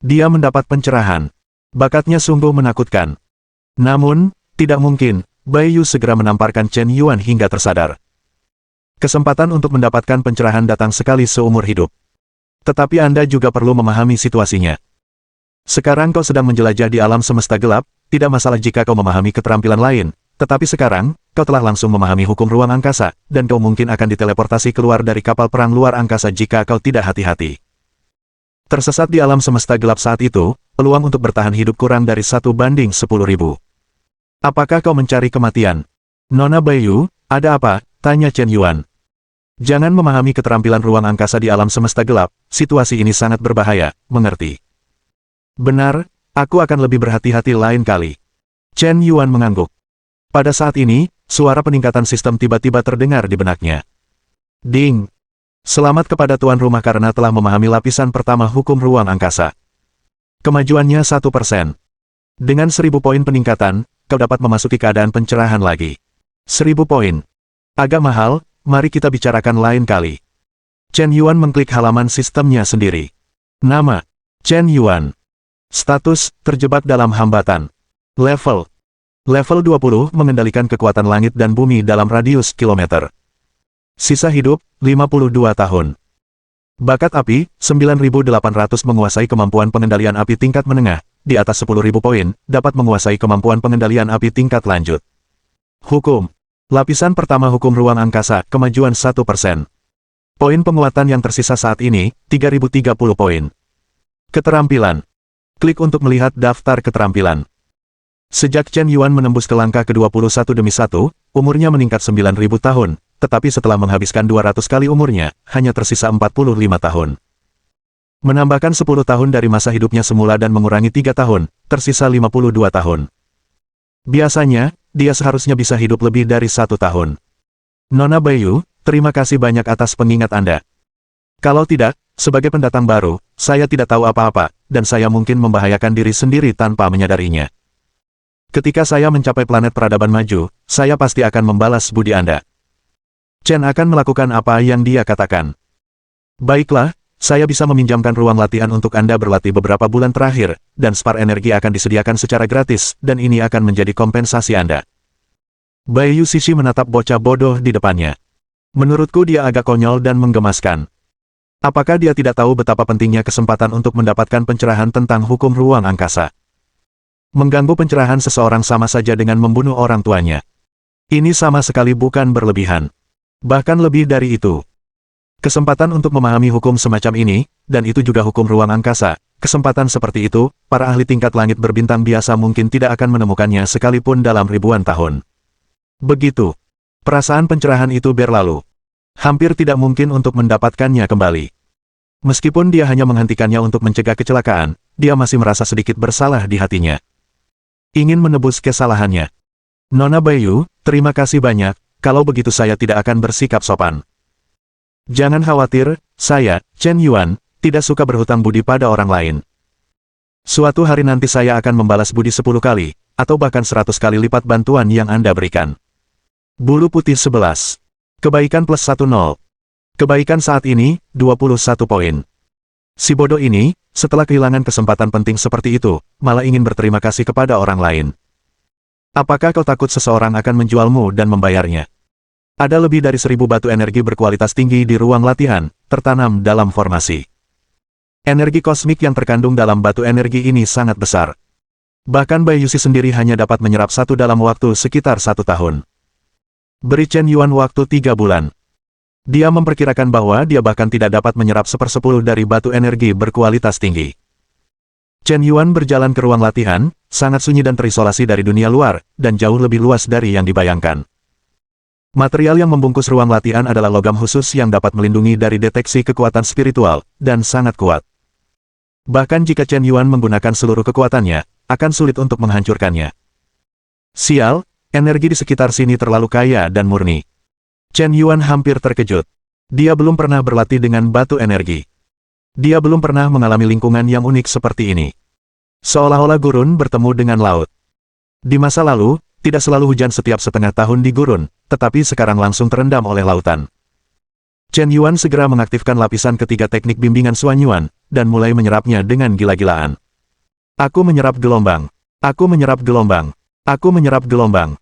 A: Dia mendapat pencerahan. Bakatnya sungguh menakutkan. Namun, tidak mungkin, Bai Yu segera menamparkan Chen Yuan hingga tersadar. Kesempatan untuk mendapatkan pencerahan datang sekali seumur hidup. Tetapi Anda juga perlu memahami situasinya. Sekarang kau sedang menjelajah di alam semesta gelap, tidak masalah jika kau memahami keterampilan lain, tetapi sekarang, kau telah langsung memahami hukum ruang angkasa, dan kau mungkin akan diteleportasi keluar dari kapal perang luar angkasa jika kau tidak hati-hati. Tersesat di alam semesta gelap saat itu, peluang untuk bertahan hidup kurang dari 1:10.000. Apakah kau mencari kematian? Nona Baiyu, ada apa? Tanya Chen Yuan. Jangan memahami keterampilan ruang angkasa di alam semesta gelap, situasi ini sangat berbahaya, mengerti? Benar, aku akan lebih berhati-hati lain kali. Chen Yuan mengangguk. Pada saat ini, suara peningkatan sistem tiba-tiba terdengar di benaknya. Ding! Selamat kepada tuan rumah karena telah memahami lapisan pertama hukum ruang angkasa. Kemajuannya 1%. Dengan 1000 poin peningkatan, kau dapat memasuki keadaan pencerahan lagi. 1000 poin. Agak mahal, mari kita bicarakan lain kali. Chen Yuan mengklik halaman sistemnya sendiri. Nama, Chen Yuan. Status, terjebak dalam hambatan. Level 20 mengendalikan kekuatan langit dan bumi dalam radius kilometer. Sisa hidup, 52 tahun. Bakat api, 9.800 menguasai kemampuan pengendalian api tingkat menengah, di atas 10.000 poin, dapat menguasai kemampuan pengendalian api tingkat lanjut. Hukum. Lapisan pertama hukum ruang angkasa, kemajuan 1%. Poin penguatan yang tersisa saat ini, 3030 poin. Keterampilan. Klik untuk melihat daftar keterampilan. Sejak Chen Yuan menembus ke langkah ke-21 demi 1, umurnya meningkat 9.000 tahun, tetapi setelah menghabiskan 200 kali umurnya, hanya tersisa 45 tahun. Menambahkan 10 tahun dari masa hidupnya semula dan mengurangi 3 tahun, tersisa 52 tahun. Biasanya, dia seharusnya bisa hidup lebih dari 1 tahun. Nona Bayu, terima kasih banyak atas pengingat Anda. Kalau tidak, sebagai pendatang baru, saya tidak tahu apa-apa, dan saya mungkin membahayakan diri sendiri tanpa menyadarinya. Ketika saya mencapai planet peradaban maju, saya pasti akan membalas budi Anda. Chen akan melakukan apa yang dia katakan. Baiklah, saya bisa meminjamkan ruang latihan untuk Anda berlatih beberapa bulan terakhir, dan spar energi akan disediakan secara gratis, dan ini akan menjadi kompensasi Anda. Baiyu Shishi menatap bocah bodoh di depannya. Menurutku dia agak konyol dan menggemaskan. Apakah dia tidak tahu betapa pentingnya kesempatan untuk mendapatkan pencerahan tentang hukum ruang angkasa? Mengganggu pencerahan seseorang sama saja dengan membunuh orang tuanya. Ini sama sekali bukan berlebihan. Bahkan lebih dari itu. Kesempatan untuk memahami hukum semacam ini, dan itu juga hukum ruang angkasa, kesempatan seperti itu, para ahli tingkat langit berbintang biasa mungkin tidak akan menemukannya sekalipun dalam ribuan tahun. Begitu. Perasaan pencerahan itu berlalu. Hampir tidak mungkin untuk mendapatkannya kembali. Meskipun dia hanya menghentikannya untuk mencegah kecelakaan, dia masih merasa sedikit bersalah di hatinya. Ingin menebus kesalahannya. Nona Bayu, terima kasih banyak, kalau begitu saya tidak akan bersikap sopan. Jangan khawatir, saya, Chen Yuan, tidak suka berhutang budi pada orang lain. Suatu hari nanti saya akan membalas budi 10 kali, atau bahkan 100 kali lipat bantuan yang Anda berikan. Bulu putih 11. Kebaikan plus 10. Kebaikan saat ini, 21 poin. Si bodoh ini, setelah kehilangan kesempatan penting seperti itu, malah ingin berterima kasih kepada orang lain. Apakah kau takut seseorang akan menjualmu dan membayarnya? Ada lebih dari 1000 batu energi berkualitas tinggi di ruang latihan, tertanam dalam formasi. Energi kosmik yang terkandung dalam batu energi ini sangat besar. Bahkan Baiyu Shishi sendiri hanya dapat menyerap satu dalam waktu sekitar 1 tahun. Beri Chen Yuan waktu 3 bulan. Dia memperkirakan bahwa dia bahkan tidak dapat menyerap 1/10 dari batu energi berkualitas tinggi. Chen Yuan berjalan ke ruang latihan, sangat sunyi dan terisolasi dari dunia luar, dan jauh lebih luas dari yang dibayangkan. Material yang membungkus ruang latihan adalah logam khusus yang dapat melindungi dari deteksi kekuatan spiritual, dan sangat kuat. Bahkan jika Chen Yuan menggunakan seluruh kekuatannya, akan sulit untuk menghancurkannya. Sial, energi di sekitar sini terlalu kaya dan murni. Chen Yuan hampir terkejut. Dia belum pernah berlatih dengan batu energi. Dia belum pernah mengalami lingkungan yang unik seperti ini. Seolah-olah gurun bertemu dengan laut. Di masa lalu, tidak selalu hujan setiap setengah tahun di gurun, tetapi sekarang langsung terendam oleh lautan. Chen Yuan segera mengaktifkan lapisan ketiga teknik bimbingan Xuan Yuan, dan mulai menyerapnya dengan gila-gilaan. Aku menyerap gelombang. Aku menyerap gelombang. Aku menyerap gelombang.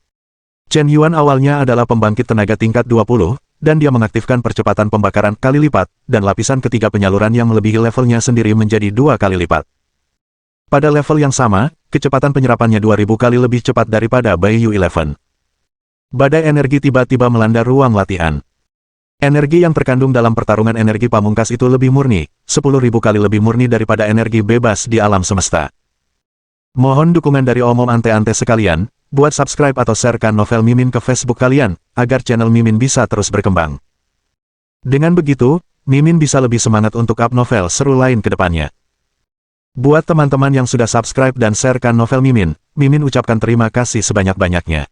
A: Chen Yuan awalnya adalah pembangkit tenaga tingkat 20, dan dia mengaktifkan percepatan pembakaran kali lipat, dan lapisan ketiga penyaluran yang melebihi levelnya sendiri menjadi 2 kali lipat. Pada level yang sama, kecepatan penyerapannya 2000 kali lebih cepat daripada Baiyu 11. Badai energi tiba-tiba melanda ruang latihan. Energi yang terkandung dalam pertarungan energi pamungkas itu lebih murni, 10.000 kali lebih murni daripada energi bebas di alam semesta. Mohon dukungan dari omom ante-ante sekalian, buat subscribe atau sharekan novel Mimin ke Facebook kalian, agar channel Mimin bisa terus berkembang. Dengan begitu, Mimin bisa lebih semangat untuk up novel seru lain ke depannya. Buat teman-teman yang sudah subscribe dan sharekan novel Mimin, Mimin ucapkan terima kasih sebanyak-banyaknya.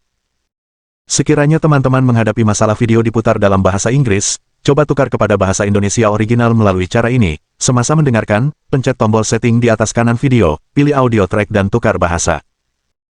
A: Sekiranya teman-teman menghadapi masalah video diputar dalam bahasa Inggris, coba tukar kepada bahasa Indonesia original melalui cara ini. Semasa mendengarkan, pencet tombol setting di atas kanan video, pilih audio track dan tukar bahasa.